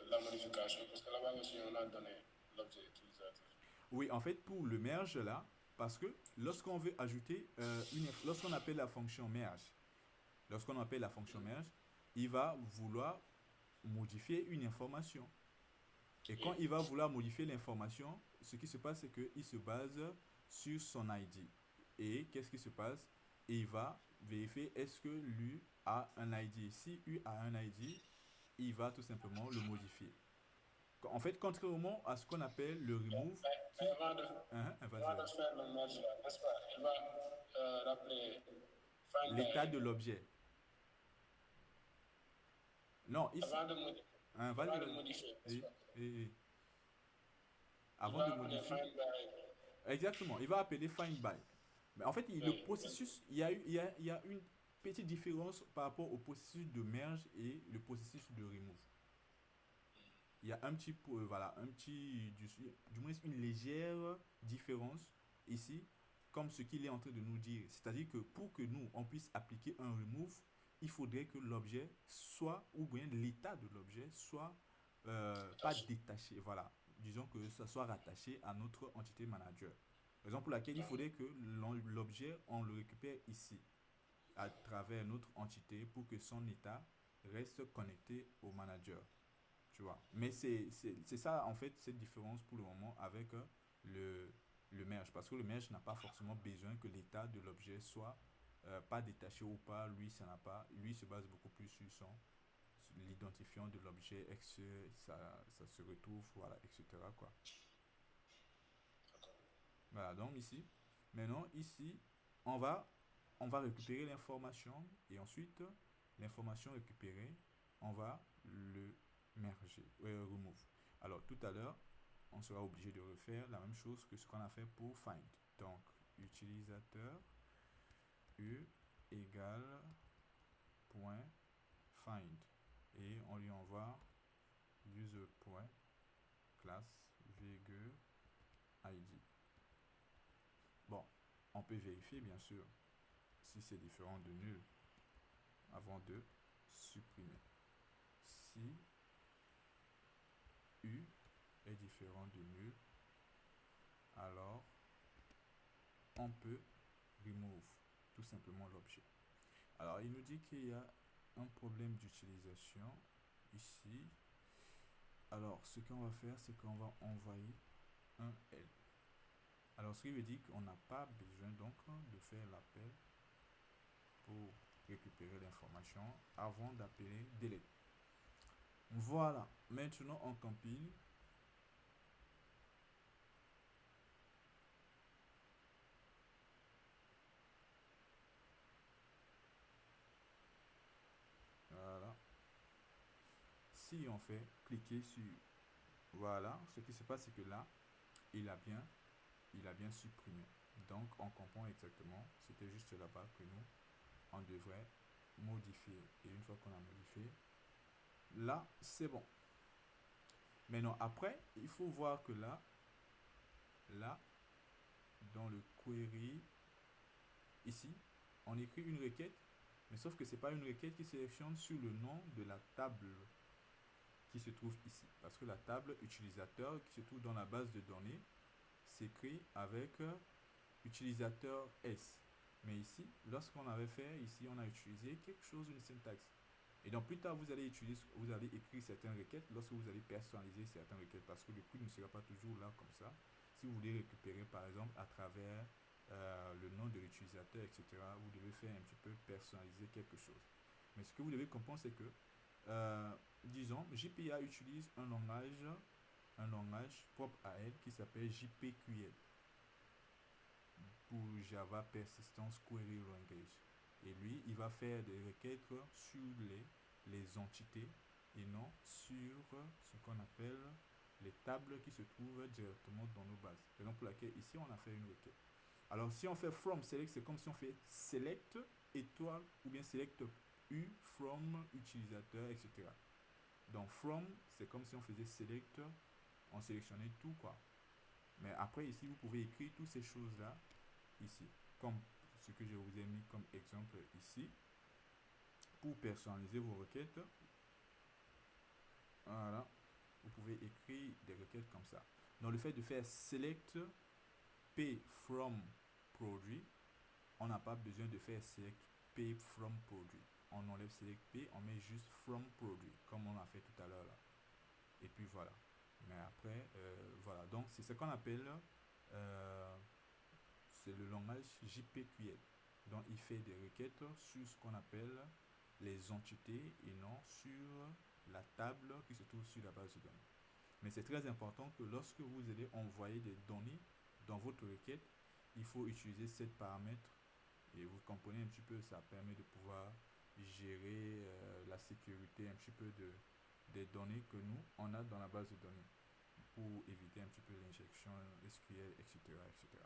la modification? Parce que là-bas aussi, on a donné l'objet utilisateur. Oui, en fait, pour le merge là, parce que lorsqu'on veut ajouter, lorsqu'on appelle la fonction merge, il va vouloir modifier une information. Et quand il va vouloir modifier l'information, ce qui se passe, c'est qu'il se base sur son ID. Et qu'est-ce qui se passe? Et il va vérifier est-ce que lui a un ID. Si U a un ID, il va tout simplement le modifier. En fait, contrairement à ce qu'on appelle le remove, Mais avant de vas-y. faire le merge, n'est-ce pas? Il va rappeler find L'état by. de l'objet. Non, ici. Avant de modifier, Vas-y. n'est-ce pas? Et, Il avant va de appeler modifier. find by. Exactement, il va appeler find by. Mais en fait, le processus, il y a une petite différence par rapport au processus de merge et le processus de remove. Il y a un petit, voilà, du moins une légère différence ici, comme ce qu'il est en train de nous dire. C'est-à-dire que pour que nous, on puisse appliquer un remove, il faudrait que l'objet soit, ou bien l'état de l'objet soit pas détaché. Voilà, disons que ça soit rattaché à notre entité manager. Raison pour laquelle il faudrait que l'objet, on le récupère ici, à travers notre entité, pour que son état reste connecté au manager. Tu vois. Mais c'est ça, en fait, cette différence pour le moment avec le merge. Parce que le merge n'a pas forcément besoin que l'état de l'objet soit pas détaché ou pas. Lui, ça n'a pas. Lui se base beaucoup plus sur l'identifiant de l'objet, ça se retrouve, voilà, etc. Quoi. Voilà, donc ici, maintenant, ici, on va récupérer l'information et ensuite, l'information récupérée, on va le merger, remove. Alors, tout à l'heure, on sera obligé de refaire la même chose que ce qu'on a fait pour find. Donc, utilisateur U égale point find. Et on lui envoie user point classe virgule ID. Bon, on peut vérifier bien sûr si c'est différent de nul avant de supprimer. Si U est différent de nul, alors on peut remove tout simplement l'objet. Alors il nous dit qu'il y a un problème d'utilisation ici. Alors ce qu'on va faire, c'est qu'on va envoyer un L. Alors, ce qui veut dire qu'on n'a pas besoin donc de faire l'appel pour récupérer l'information avant d'appeler delete. Voilà, maintenant on compile. Voilà. Si on fait cliquer sur voilà, ce qui se passe c'est que là, il a bien supprimé. Donc on comprend exactement, c'était juste là-bas que nous on devrait modifier. Et une fois qu'on a modifié, là c'est bon. Maintenant après, il faut voir que là, dans le query, ici, on écrit une requête, mais sauf que c'est pas une requête qui sélectionne sur le nom de la table qui se trouve ici. Parce que la table utilisateur qui se trouve dans la base de données s'écrit avec utilisateur S. Mais ici, lorsqu'on avait fait, ici, on a utilisé quelque chose, une syntaxe. Et donc plus tard, vous allez écrire certaines requêtes lorsque vous allez personnaliser certaines requêtes parce que le code ne sera pas toujours là comme ça. Si vous voulez récupérer par exemple à travers le nom de l'utilisateur, etc., vous devez faire un petit peu personnaliser quelque chose. Mais ce que vous devez comprendre, c'est que, disons, JPA utilise un langage propre à elle qui s'appelle JPQL pour Java Persistence Query Language. Et lui, il va faire des requêtes sur les entités et non sur ce qu'on appelle les tables qui se trouvent directement dans nos bases. Par exemple, pour laquelle ici, on a fait une requête. Alors, si on fait from select, c'est comme si on fait select étoile ou bien select u from utilisateur, etc. Donc, from, c'est comme si on faisait select, on sélectionnait tout, quoi. Mais après, ici, vous pouvez écrire toutes ces choses-là ici, comme ce que je vous ai mis comme exemple ici, pour personnaliser vos requêtes. Voilà, vous pouvez écrire des requêtes comme ça. Donc le fait de faire select p from produit, on n'a pas besoin de faire select p from produit. On enlève select p, on met juste from produit, comme on l'a fait tout à l'heure là. Et puis voilà. Mais après, voilà. Donc c'est ce qu'on appelle c'est le langage JPQL. Donc il fait des requêtes sur ce qu'on appelle les entités et non sur la table qui se trouve sur la base de données. Mais c'est très important que lorsque vous allez envoyer des données dans votre requête, il faut utiliser ces paramètres. Et vous comprenez un petit peu, ça permet de pouvoir gérer la sécurité un petit peu des données que nous, on a dans la base de données pour éviter un petit peu l'injection SQL, etc., etc.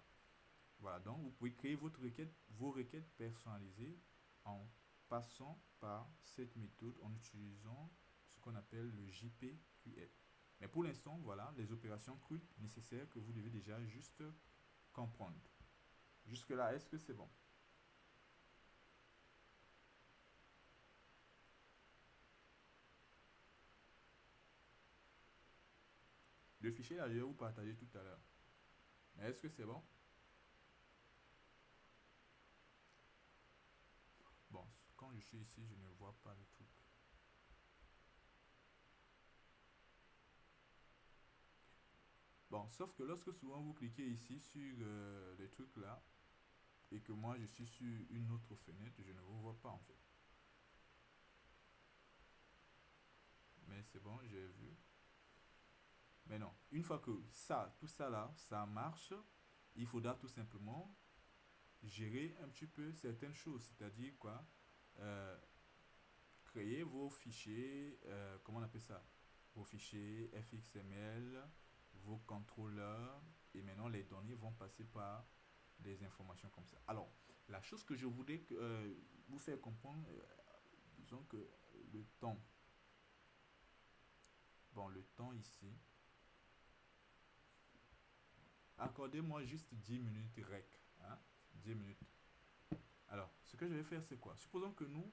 Voilà, donc vous pouvez créer vos requêtes personnalisées en passant par cette méthode en utilisant ce qu'on appelle le JPQL. Mais pour l'instant, voilà les opérations crudes nécessaires que vous devez déjà juste comprendre. Jusque-là, est-ce que c'est bon? Le fichier là, je vais vous partager tout à l'heure. Mais est-ce que c'est bon? Bon, quand je suis ici, je ne vois pas le truc. Bon, sauf que lorsque souvent vous cliquez ici sur les trucs là, et que moi je suis sur une autre fenêtre, je ne vous vois pas en fait. Mais c'est bon, j'ai vu. Mais non, une fois que tout ça là, ça marche, il faudra tout simplement gérer un petit peu certaines choses. C'est-à-dire quoi? Créer vos fichiers, comment on appelle ça? Vos fichiers FXML, vos contrôleurs, et maintenant les données vont passer par des informations comme ça. Alors, la chose que je voudrais vous faire comprendre, disons que le temps. Bon, le temps ici. Accordez-moi juste 10 minutes rec. Hein? 10 minutes. Alors, ce que je vais faire, c'est quoi? Supposons que nous,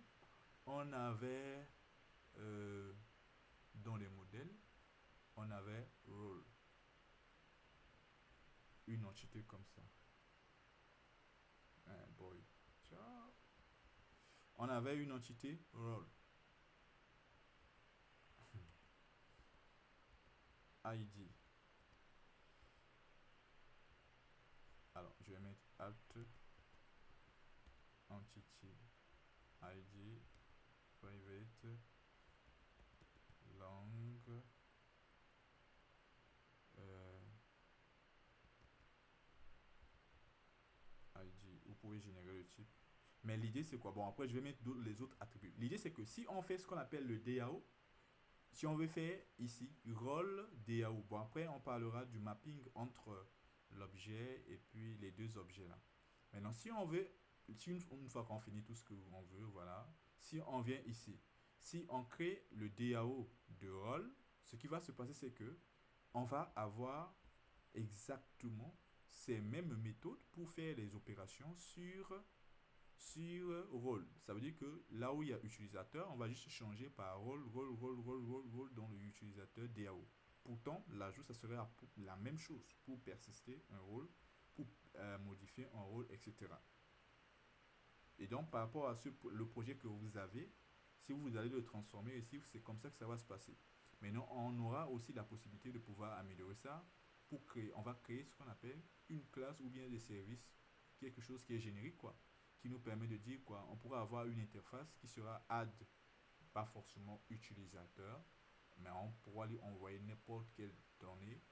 on avait dans les modèles, on avait role. Une entité comme ça. Boy. Ciao. On avait une entité role. ID. alt entity id private long id. Vous pouvez générer le type. Mais l'idée c'est quoi? Bon, après je vais mettre les autres attributs. L'idée c'est que si on fait ce qu'on appelle le DAO, si on veut faire ici rôle DAO, bon après on parlera du mapping entre l'objet et puis les deux objets là. Maintenant si on veut, si une fois qu'on finit tout ce que on veut, voilà, si on vient ici, si on crée le DAO de rôle, ce qui va se passer c'est que on va avoir exactement ces mêmes méthodes pour faire les opérations sur rôle. Ça veut dire que là où il y a utilisateur, on va juste changer par rôle dans le utilisateur DAO. Pourtant, l'ajout, ça serait la même chose pour persister un rôle, pour modifier un rôle, etc. Et donc, par rapport à le projet que vous avez, si vous allez le transformer ici, c'est comme ça que ça va se passer. Maintenant, on aura aussi la possibilité de pouvoir améliorer ça pour créer. On va créer ce qu'on appelle une classe ou bien des services, quelque chose qui est générique, quoi, qui nous permet de dire quoi, on pourra avoir une interface qui sera add, pas forcément utilisateur, mais on pourra lui envoyer n'importe quelle donnée,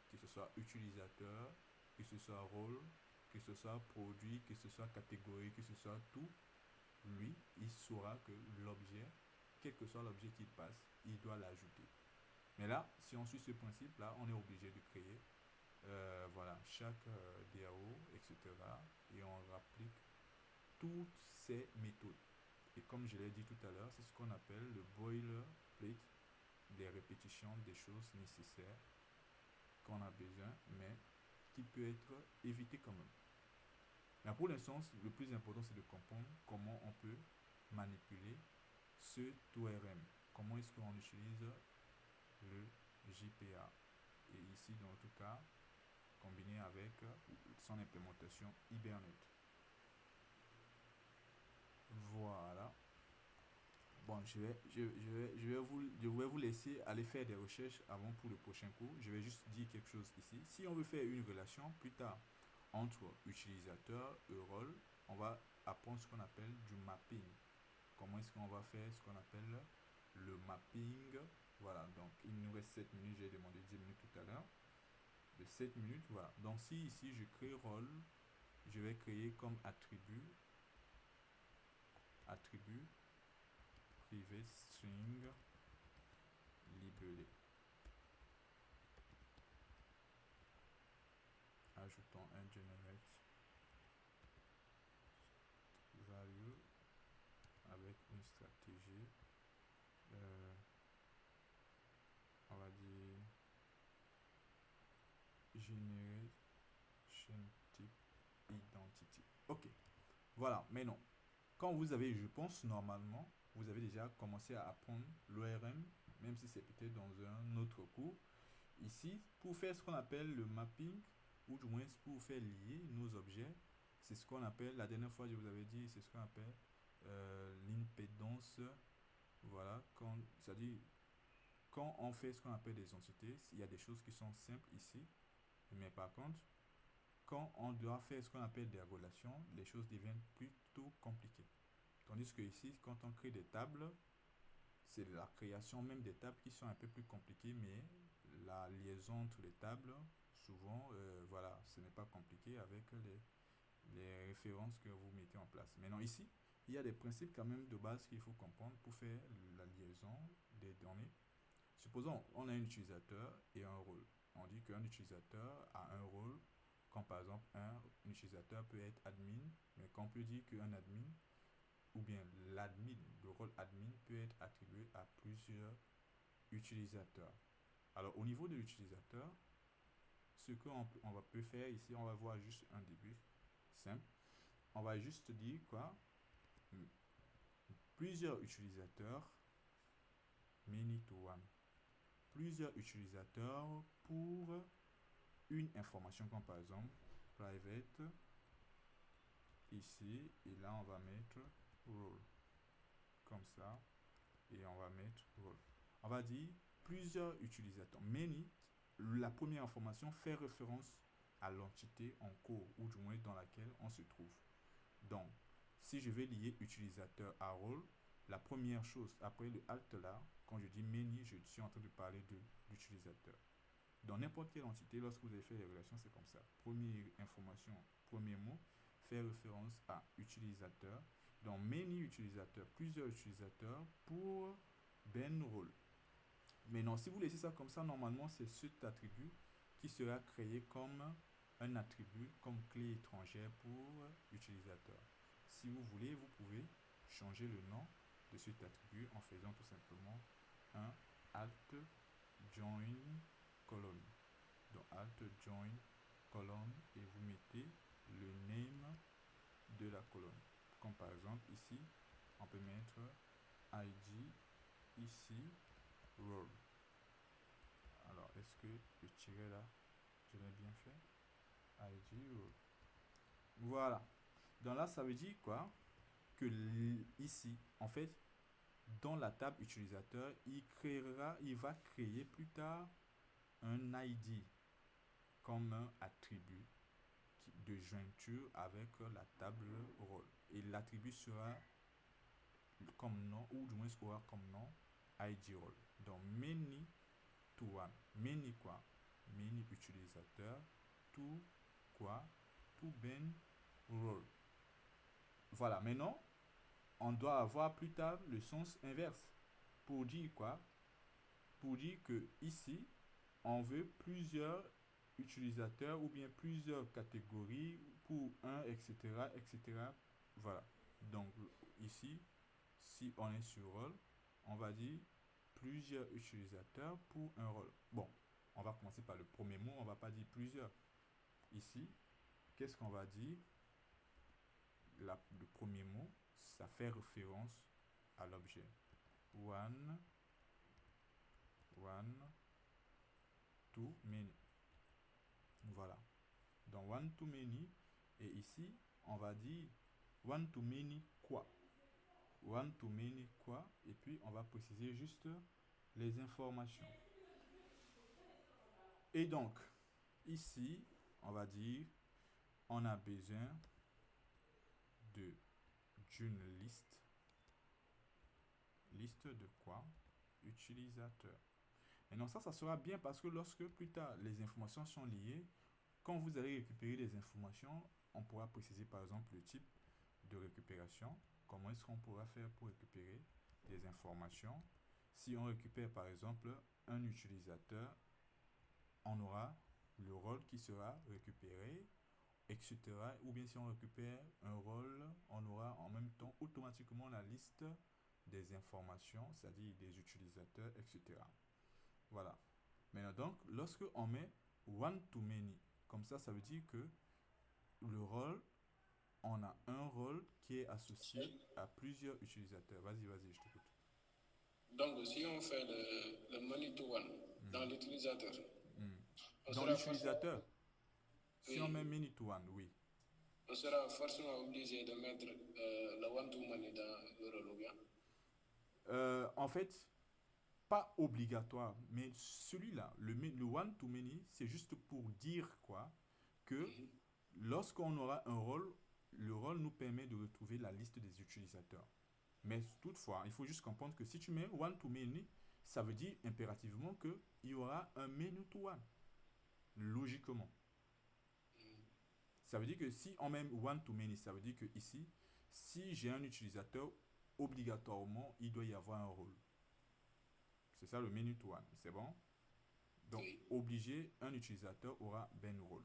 que ce soit utilisateur, que ce soit rôle, que ce soit produit, que ce soit catégorie, que ce soit tout. Lui, il saura que l'objet, quel que soit l'objet qu'il passe, il doit l'ajouter. Mais là, si on suit ce principe là, on est obligé de créer voilà, chaque DAO, etc. Et on applique toutes ces méthodes. Et comme je l'ai dit tout à l'heure, c'est ce qu'on appelle le boilerplate, des répétitions des choses nécessaires qu'on a besoin, mais qui peut être évité quand même. Mais pour l'instant, le plus important, c'est de comprendre comment on peut manipuler ce ORM. Comment est-ce qu'on utilise le JPA. Et ici, dans tout cas, combiné avec son implémentation Hibernate. Voilà. Bon, je vais vous laisser aller faire des recherches avant pour le prochain cours. Je vais juste dire quelque chose ici. Si on veut faire une relation plus tard entre utilisateur et rôle, on va apprendre ce qu'on appelle du mapping. Comment est-ce qu'on va faire ce qu'on appelle le mapping? Voilà, donc il nous reste 7 minutes, j'ai demandé 10 minutes tout à l'heure. De 7 minutes, voilà. Donc si ici je crée rôle, je vais créer comme attribut privé string libellé. Ajoutons un generate value avec une stratégie. On va dire generation type identity. Ok. Voilà, mais non. Quand vous avez, je pense, normalement, vous avez déjà commencé à apprendre l'ORM, même si c'est peut-être dans un autre cours. Ici, pour faire ce qu'on appelle le mapping, ou du moins pour faire lier nos objets, c'est ce qu'on appelle, la dernière fois je vous avais dit, c'est ce qu'on appelle l'impédance. Voilà, c'est-à-dire, quand on fait ce qu'on appelle des entités, il y a des choses qui sont simples ici, mais par contre, quand on doit faire ce qu'on appelle des relations, les choses deviennent plutôt compliquées. Tandis que ici, quand on crée des tables, c'est la création même des tables qui sont un peu plus compliquées, mais la liaison entre les tables, souvent, voilà, ce n'est pas compliqué avec les références que vous mettez en place. Maintenant, ici, il y a des principes quand même de base qu'il faut comprendre pour faire la liaison des données. Supposons, on a un utilisateur et un rôle. On dit qu'un utilisateur a un rôle, quand par exemple, un utilisateur peut être admin, mais qu'on peut dire qu'un admin, ou bien l'admin, le rôle admin peut être attribué à plusieurs utilisateurs. Alors, au niveau de l'utilisateur, ce qu'on peut faire ici, on va voir juste un début simple. On va juste dire quoi? Plusieurs utilisateurs, many to one. Plusieurs utilisateurs pour une information comme par exemple private ici, et là on va mettre role comme ça, et on va mettre role. On va dire plusieurs utilisateurs. Many, la première information fait référence à l'entité en cours, ou du moins dans laquelle on se trouve. Donc, si je vais lier utilisateur à rôle, la première chose, après le alt là, quand je dis many, je suis en train de parler de l'utilisateur. Dans n'importe quelle entité, lorsque vous avez fait les relations, c'est comme ça. Première information, premier mot, fait référence à utilisateur. Donc, many utilisateurs, plusieurs utilisateurs pour ben rôle. Mais non, si vous laissez ça comme ça, normalement, c'est cet attribut qui sera créé comme un attribut, comme clé étrangère pour utilisateur. Si vous voulez, vous pouvez changer le nom de cet attribut en faisant tout simplement un alt join colonne. Donc alt join colonne et vous mettez le name de la colonne. Comme par exemple ici, on peut mettre id, ici, role. Alors, est-ce que le tiret là, je l'ai bien fait? id, role. Voilà. Donc là, ça veut dire quoi? Que ici, en fait, dans la table utilisateur, il va créer plus tard un ID comme un attribut de jointure avec la table rôle. Et l'attribut sera comme nom, ou du moins aura comme nom ID role. Donc many to one. Many quoi? Many utilisateur to quoi? To ben role. Voilà, maintenant, on doit avoir plus tard le sens inverse. Pour dire quoi? Pour dire que ici, on veut plusieurs utilisateurs ou bien plusieurs catégories pour un, etc., etc. Voilà. Donc ici, si on est sur rôle, on va dire plusieurs utilisateurs pour un rôle. Bon, on va commencer par le premier mot, on va pas dire plusieurs. Ici, qu'est-ce qu'on va dire? Le premier mot, ça fait référence à l'objet. One, too many. Voilà. Donc one to many. Et ici, on va dire one to many quoi? One to many quoi? Et puis, on va préciser juste les informations. Et donc, ici, on va dire, on a besoin d'une liste. Liste de quoi? Utilisateur. Maintenant, ça sera bien parce que lorsque plus tard les informations sont liées, quand vous allez récupérer les informations, on pourra préciser par exemple le type de récupération. Comment est-ce qu'on pourra faire pour récupérer des informations? Si on récupère par exemple un utilisateur, on aura le rôle qui sera récupéré, etc. Ou bien si on récupère un rôle, on aura en même temps automatiquement la liste des informations, c'est-à-dire des utilisateurs, etc. Voilà. Maintenant donc, lorsque on met one to many, comme ça veut dire que le rôle, on a un rôle qui est associé à plusieurs utilisateurs. Vas-y, je t'écoute. Donc, si on fait le money to one dans l'utilisateur, on Dans sera l'utilisateur, si oui, on met many to one, oui. on sera forcément obligé de mettre le one to money dans le rôle ou bien. En fait, pas obligatoire, mais celui-là, le one to many, c'est juste pour dire quoi? Que lorsqu'on aura un rôle, le rôle nous permet de retrouver la liste des utilisateurs. Mais toutefois, il faut juste comprendre que si tu mets one to many, ça veut dire impérativement qu'il y aura un many to one. Logiquement. Ça veut dire que si on met one to many, ça veut dire que ici, si j'ai un utilisateur, obligatoirement, il doit y avoir un rôle. C'est ça le many to one. C'est bon? Donc, Oui. obligé, un utilisateur aura ben rôle.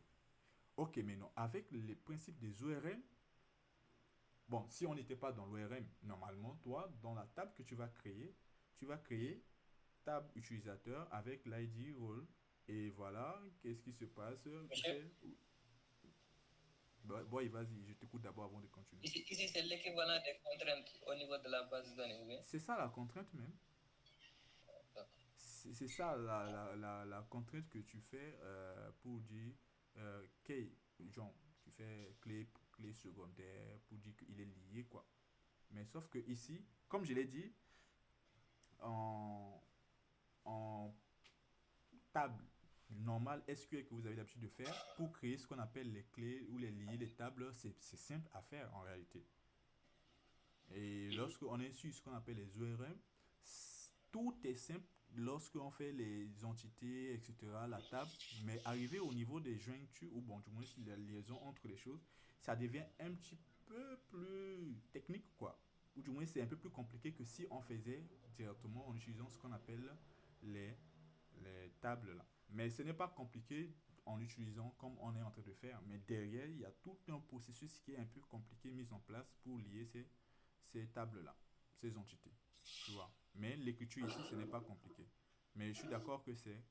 Ok, maintenant, avec les principes des ORM, bon, si on n'était pas dans l'ORM, normalement, toi, dans la table que tu vas créer table utilisateur avec l'ID role. Et voilà, qu'est-ce qui se passe? Tu fais... Bon, vas-y, je t'écoute d'abord avant de continuer. Ici c'est l'équivalent des contraintes au niveau de la base de données, oui. C'est ça la contrainte même. C'est ça la contrainte que tu fais pour dire key, genre, tu fais clé secondaire pour dire qu'il est lié, quoi. Mais sauf que ici, comme je l'ai dit, en table normal SQL que vous avez l'habitude de faire pour créer ce qu'on appelle les clés ou les lier les tables. C'est simple à faire en réalité. Et lorsqu'on est sur ce qu'on appelle les ORM, tout est simple lorsqu'on fait les entités, etc., la table. Mais arrivé au niveau des jointures, ou bon, du moins la liaison entre les choses, ça devient un petit peu plus technique, quoi. Ou du moins, c'est un peu plus compliqué que si on faisait directement en utilisant ce qu'on appelle les, les tables là. Mais ce n'est pas compliqué en utilisant comme on est en train de faire. Mais derrière, il y a tout un processus qui est un peu compliqué mis en place pour lier ces tables-là, ces entités. Tu vois. Mais l'écriture ici, ce n'est pas compliqué. Mais je suis d'accord que c'est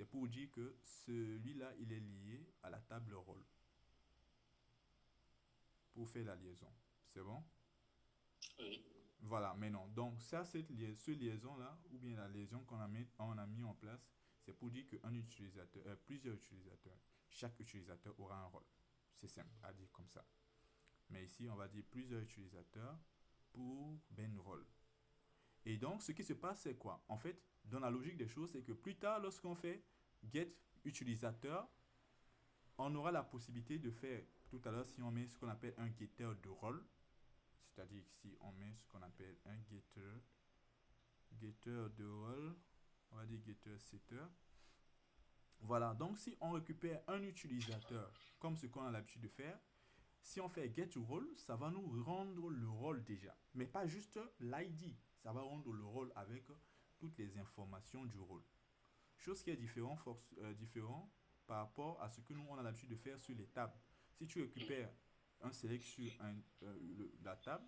pour dire que celui-là, il est lié à la table rôle pour faire la liaison. C'est bon? Oui. Voilà, mais non. Donc, ça, ce liaison-là, ou bien la liaison on a mis en place, c'est pour dire qu'un utilisateur, plusieurs utilisateurs, chaque utilisateur aura un rôle. C'est simple à dire comme ça. Mais ici, on va dire plusieurs utilisateurs pour ben rôle. Et donc, ce qui se passe, c'est quoi? En fait, dans la logique des choses, c'est que plus tard, lorsqu'on fait get utilisateur, on aura la possibilité de faire, tout à l'heure, si on met ce qu'on appelle un getter de rôle, c'est-à-dire si on met ce qu'on appelle un getter de rôle, on va dire getter setter. Voilà, donc si on récupère un utilisateur, comme ce qu'on a l'habitude de faire, si on fait get role, ça va nous rendre le rôle déjà. Mais pas juste l'ID, ça va rendre le rôle avec toutes les informations du rôle. Chose qui est différent par rapport à ce que nous on a l'habitude de faire sur les tables. Si tu récupères un select sur la table,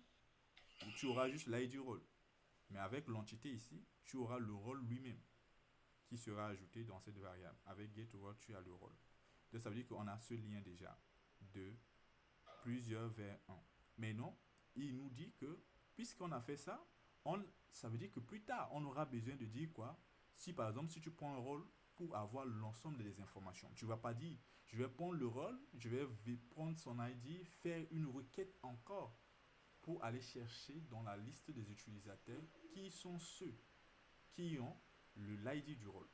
tu auras juste l'ID rôle. Mais avec l'entité ici, tu auras le rôle lui-même qui sera ajouté dans cette variable. Avec getRole, tu as le rôle. Donc ça veut dire qu'on a ce lien déjà de plusieurs vers 1. Mais non, il nous dit que puisqu'on a fait ça, ça veut dire que plus tard, on aura besoin de dire quoi? Si par exemple, si tu prends un rôle pour avoir l'ensemble des informations, tu ne vas pas dire, je vais prendre le rôle, je vais prendre son ID, faire une requête encore pour aller chercher dans la liste des utilisateurs qui sont ceux qui ont l'ID du rôle.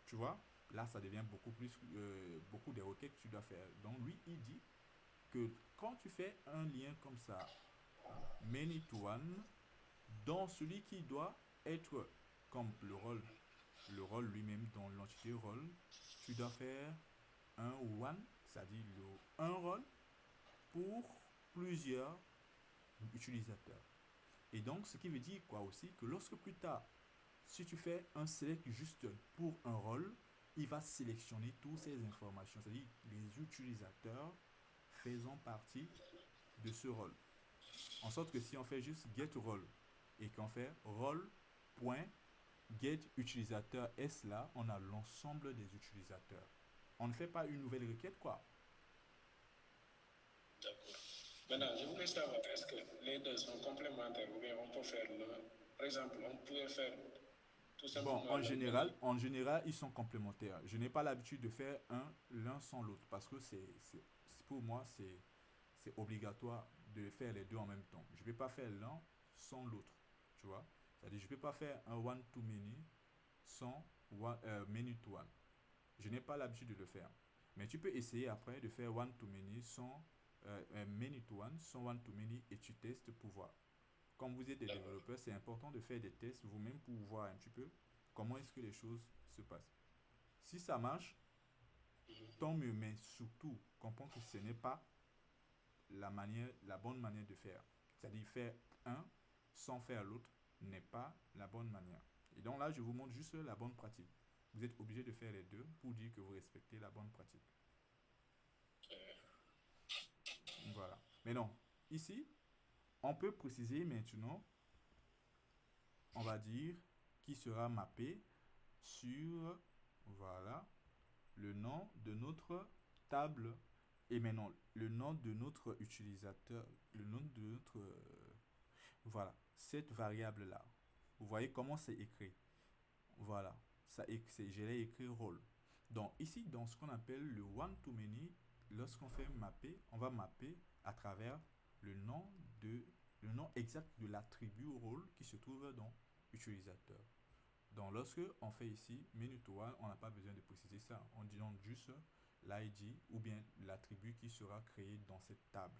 Tu vois, là, ça devient beaucoup des requêtes que tu dois faire. Donc, lui, il dit que quand tu fais un lien comme ça, many to one, dans celui qui doit être comme le rôle lui-même dans l'entité rôle, tu dois faire un one, c'est-à-dire un rôle pour plusieurs utilisateurs. Et donc, ce qui veut dire quoi aussi, que lorsque plus tard, si tu fais un select juste pour un rôle, il va sélectionner toutes ces informations, c'est-à-dire les utilisateurs faisant partie de ce rôle. En sorte que si on fait juste get role et qu'on fait role.get utilisateur S là, on a l'ensemble des utilisateurs. On ne fait pas une nouvelle requête, quoi. D'accord. Maintenant, je voulais savoir, est-ce que les deux sont complémentaires ou bien on peut faire l'un? Par exemple, on pourrait faire tout Bon, simplement en général, ils sont complémentaires. Je n'ai pas l'habitude de faire l'un sans l'autre parce que pour moi, c'est obligatoire de faire les deux en même temps. Je ne vais pas faire l'un sans l'autre, tu vois. C'est-à-dire, je ne peux pas faire un one-to-many sans many-to-one. Je n'ai pas l'habitude de le faire. Mais tu peux essayer après de faire one-to-many sans many-to-one, sans one-to-many et tu testes pour voir. Comme vous êtes des D'accord. développeurs, c'est important de faire des tests vous-même pour voir un petit peu comment est-ce que les choses se passent. Si ça marche, tant mieux, mais surtout, comprendre que ce n'est pas la bonne manière de faire. C'est-à-dire faire un sans faire l'autre n'est pas la bonne manière. Et donc là, je vous montre juste la bonne pratique. Vous êtes obligé de faire les deux pour dire que vous respectez la bonne pratique. Voilà. Mais non, ici, on peut préciser maintenant, on va dire, qui sera mappé sur, voilà, le nom de notre table et maintenant le nom de notre utilisateur, le nom de notre, voilà, cette variable là. Vous voyez comment c'est écrit. Voilà, je l'ai écrit rôle. Donc ici, dans ce qu'on appelle le one-to-many, lorsqu'on fait mapper, on va mapper à travers le nom le nom exact de l'attribut rôle qui se trouve dans utilisateur. Donc, lorsque on fait ici menu to one, on n'a pas besoin de préciser ça. On dit donc juste l'ID ou bien l'attribut qui sera créé dans cette table.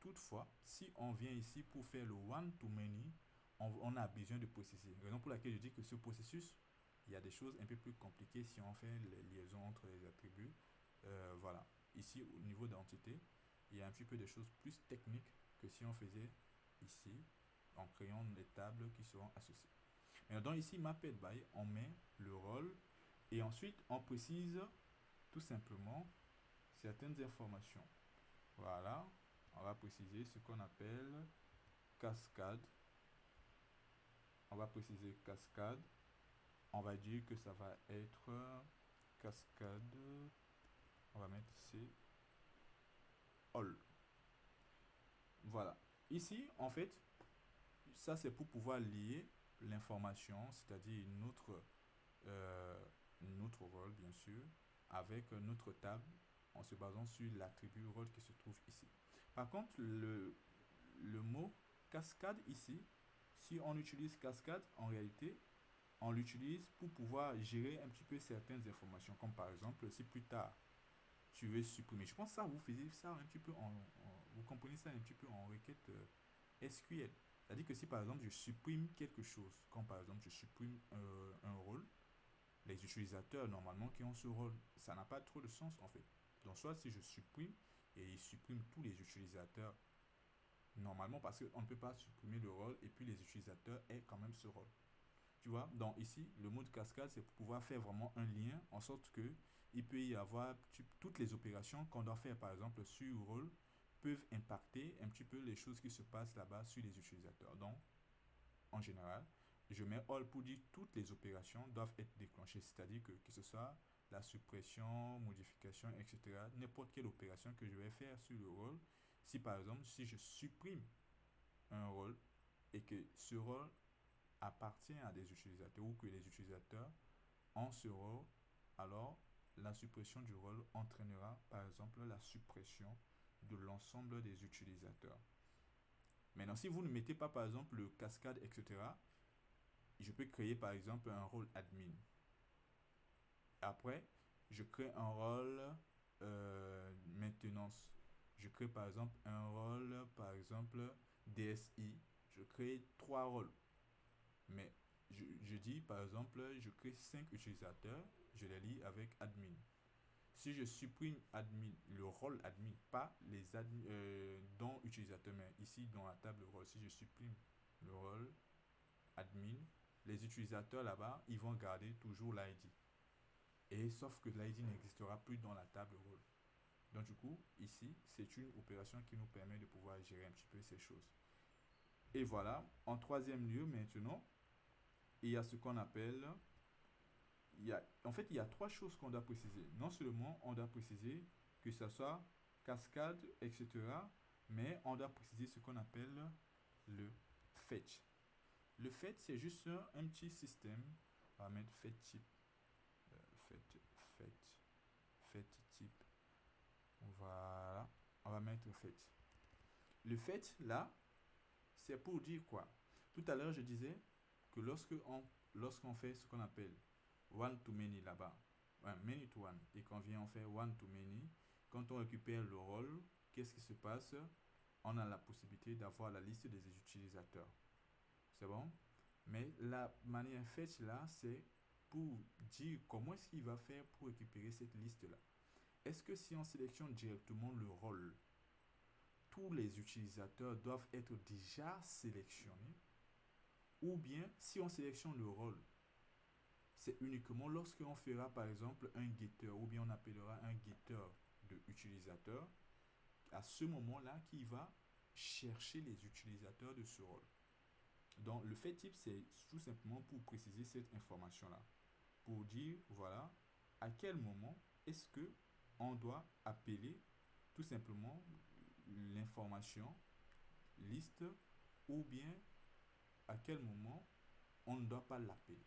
Toutefois, si on vient ici pour faire le one to many, on a besoin de préciser. Raison pour laquelle je dis que ce processus, il y a des choses un peu plus compliquées si on fait les liaisons entre les attributs. Voilà. Ici, au niveau d'entité, il y a un petit peu des choses plus techniques que si on faisait ici, en créant les tables qui seront associées. Maintenant, ici, mapped by, on met le rôle et ensuite, on précise tout simplement certaines informations. Voilà. On va préciser ce qu'on appelle cascade. On va préciser cascade. On va dire que ça va être cascade. On va mettre C all. Voilà. Ici, en fait, ça c'est pour pouvoir lier l'information, c'est-à-dire notre rôle, bien sûr, avec notre table en se basant sur l'attribut rôle qui se trouve ici. Par contre, le mot cascade ici, si on utilise cascade, en réalité, on l'utilise pour pouvoir gérer un petit peu certaines informations, comme par exemple, si plus tard, tu veux supprimer. Je pense que ça, vous faisiez ça un petit peu vous comprenez ça un petit peu en requête SQL. C'est-à-dire que si par exemple, je supprime quelque chose, comme par exemple, je supprime un rôle, les utilisateurs, normalement, qui ont ce rôle, ça n'a pas trop de sens, en fait. Donc, soit si je supprime, et il supprime tous les utilisateurs, normalement, parce qu'on ne peut pas supprimer le rôle, et puis les utilisateurs aient quand même ce rôle. Tu vois, donc ici, le mode cascade, c'est pour pouvoir faire vraiment un lien, en sorte que il peut y avoir toutes les opérations qu'on doit faire, par exemple, sur rôle, peuvent impacter un petit peu les choses qui se passent là-bas sur les utilisateurs. Donc, en général, je mets all pour dire toutes les opérations doivent être déclenchées, c'est-à-dire que ce soit la suppression, modification, etc. N'importe quelle opération que je vais faire sur le rôle, si par exemple, si je supprime un rôle et que ce rôle appartient à des utilisateurs ou que les utilisateurs ont ce rôle, alors la suppression du rôle entraînera par exemple la suppression de l'ensemble des utilisateurs. Maintenant, si vous ne mettez pas par exemple le cascade, etc., je peux créer par exemple un rôle admin. Après, je crée un rôle maintenance. Je crée par exemple un rôle, par exemple DSI. Je crée 3 rôles. Mais je dis par exemple, je crée 5 utilisateurs, je les lie avec admin. Si je supprime admin, le rôle admin, pas les dont utilisateur, mais ici dans la table rôle, si je supprime le rôle admin, les utilisateurs là-bas, ils vont garder toujours l'ID. Et sauf que l'ID n'existera plus dans la table rôle. Donc du coup, ici, c'est une opération qui nous permet de pouvoir gérer un petit peu ces choses. Et voilà, en troisième lieu maintenant, il y a ce qu'on appelle, en fait, il y a 3 choses qu'on doit préciser. Non seulement on doit préciser que ce soit cascade, etc., mais on doit préciser ce qu'on appelle le fetch. Le fetch, c'est juste un petit système. On va mettre fetch type. Fetch type. Voilà. On va mettre fetch. Le fetch, là, c'est pour dire quoi? Tout à l'heure, je disais que lorsqu'on fait ce qu'on appelle one to many là-bas, many to one, et qu'on vient en faire one to many, quand on récupère le rôle, qu'est-ce qui se passe? On a la possibilité d'avoir la liste des utilisateurs. C'est bon? Mais la manière fetch là, c'est pour dire comment est-ce qu'il va faire pour récupérer cette liste-là. Est-ce que si on sélectionne directement le rôle, tous les utilisateurs doivent être déjà sélectionnés? Ou bien, si on sélectionne le rôle, c'est uniquement lorsqu'on fera par exemple un getter, ou bien on appellera un getter de utilisateur, à ce moment-là qu'il va chercher les utilisateurs de ce rôle. Donc le fait type, c'est tout simplement pour préciser cette information-là. Pour dire, voilà, à quel moment est-ce que on doit appeler tout simplement l'information liste, ou bien à quel moment on ne doit pas l'appeler.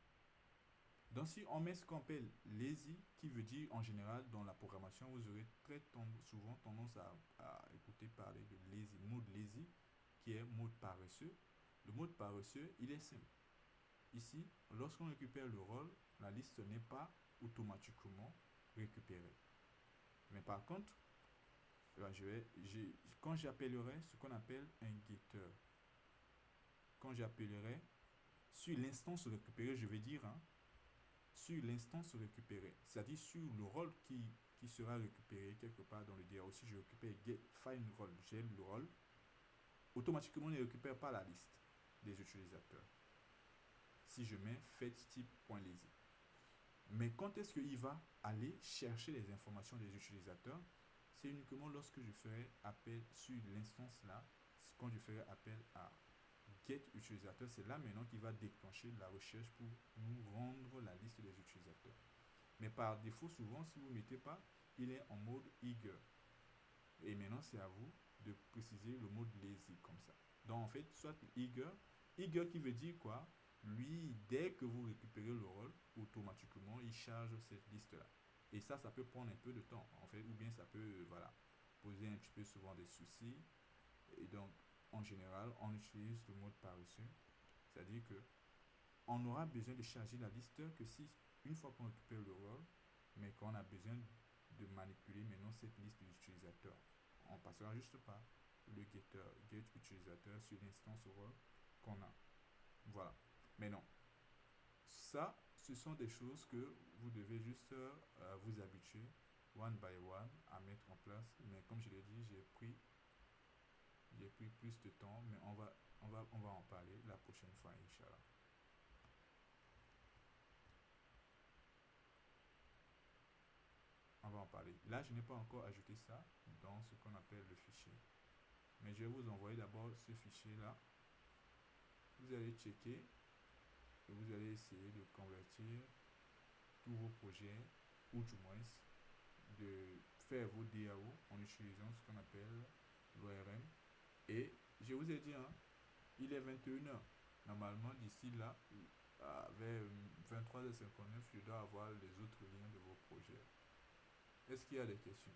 Donc si on met ce qu'on appelle lazy, qui veut dire en général dans la programmation, vous aurez souvent tendance à écouter parler de lazy, mode lazy, qui est mode paresseux. Le mode paresseux, il est simple. ici, lorsqu'on récupère le rôle, la liste n'est pas automatiquement récupérée. Mais par contre, quand j'appellerai ce qu'on appelle un getter, quand j'appellerai sur l'instance récupérée, je vais dire, hein, sur l'instance récupérée, c'est-à-dire sur le rôle qui sera récupéré quelque part dans le DAO. Si je récupère get find role, j'ai le rôle, automatiquement ne récupère pas la liste des utilisateurs. Si je mets fetchType.lazy. Mais quand est-ce qu'il va aller chercher les informations des utilisateurs? C'est uniquement lorsque je ferai appel sur l'instance là, quand je ferai appel à get utilisateur, c'est là maintenant qu'il va déclencher la recherche pour nous rendre la liste des utilisateurs. Mais par défaut, souvent, si vous ne mettez pas, il est en mode eager. Et maintenant, c'est à vous de préciser le mode lazy comme ça. Donc, en fait, soit eager qui veut dire quoi? Lui, dès que vous récupérez le rôle, automatiquement, il charge cette liste-là. Et ça peut prendre un peu de temps, en fait, ou bien ça peut, poser un petit peu souvent des soucis. Et donc, en général, on utilise le mode paresseux, c'est-à-dire que on aura besoin de charger la liste que si, une fois qu'on récupère le rôle, mais qu'on a besoin de manipuler maintenant cette liste d'utilisateurs. On passera juste par le getter, get utilisateur sur l'instance rôle qu'on a. Voilà. Mais non. Ça, ce sont des choses que vous devez juste vous habituer one by one à mettre en place. Mais comme je l'ai dit, j'ai pris plus de temps, mais on va en parler la prochaine fois, Inch'Allah. On va en parler. Là, je n'ai pas encore ajouté ça dans ce qu'on appelle le fichier. Mais je vais vous envoyer d'abord ce fichier-là. Vous allez checker et vous allez essayer de convertir tous vos projets, ou du moins de faire vos DAO en utilisant ce qu'on appelle l'ORM. Et je vous ai dit, hein, il est 21h. Normalement, d'ici là, vers 23h59, je dois avoir les autres liens de vos projets. Est-ce qu'il y a des questions?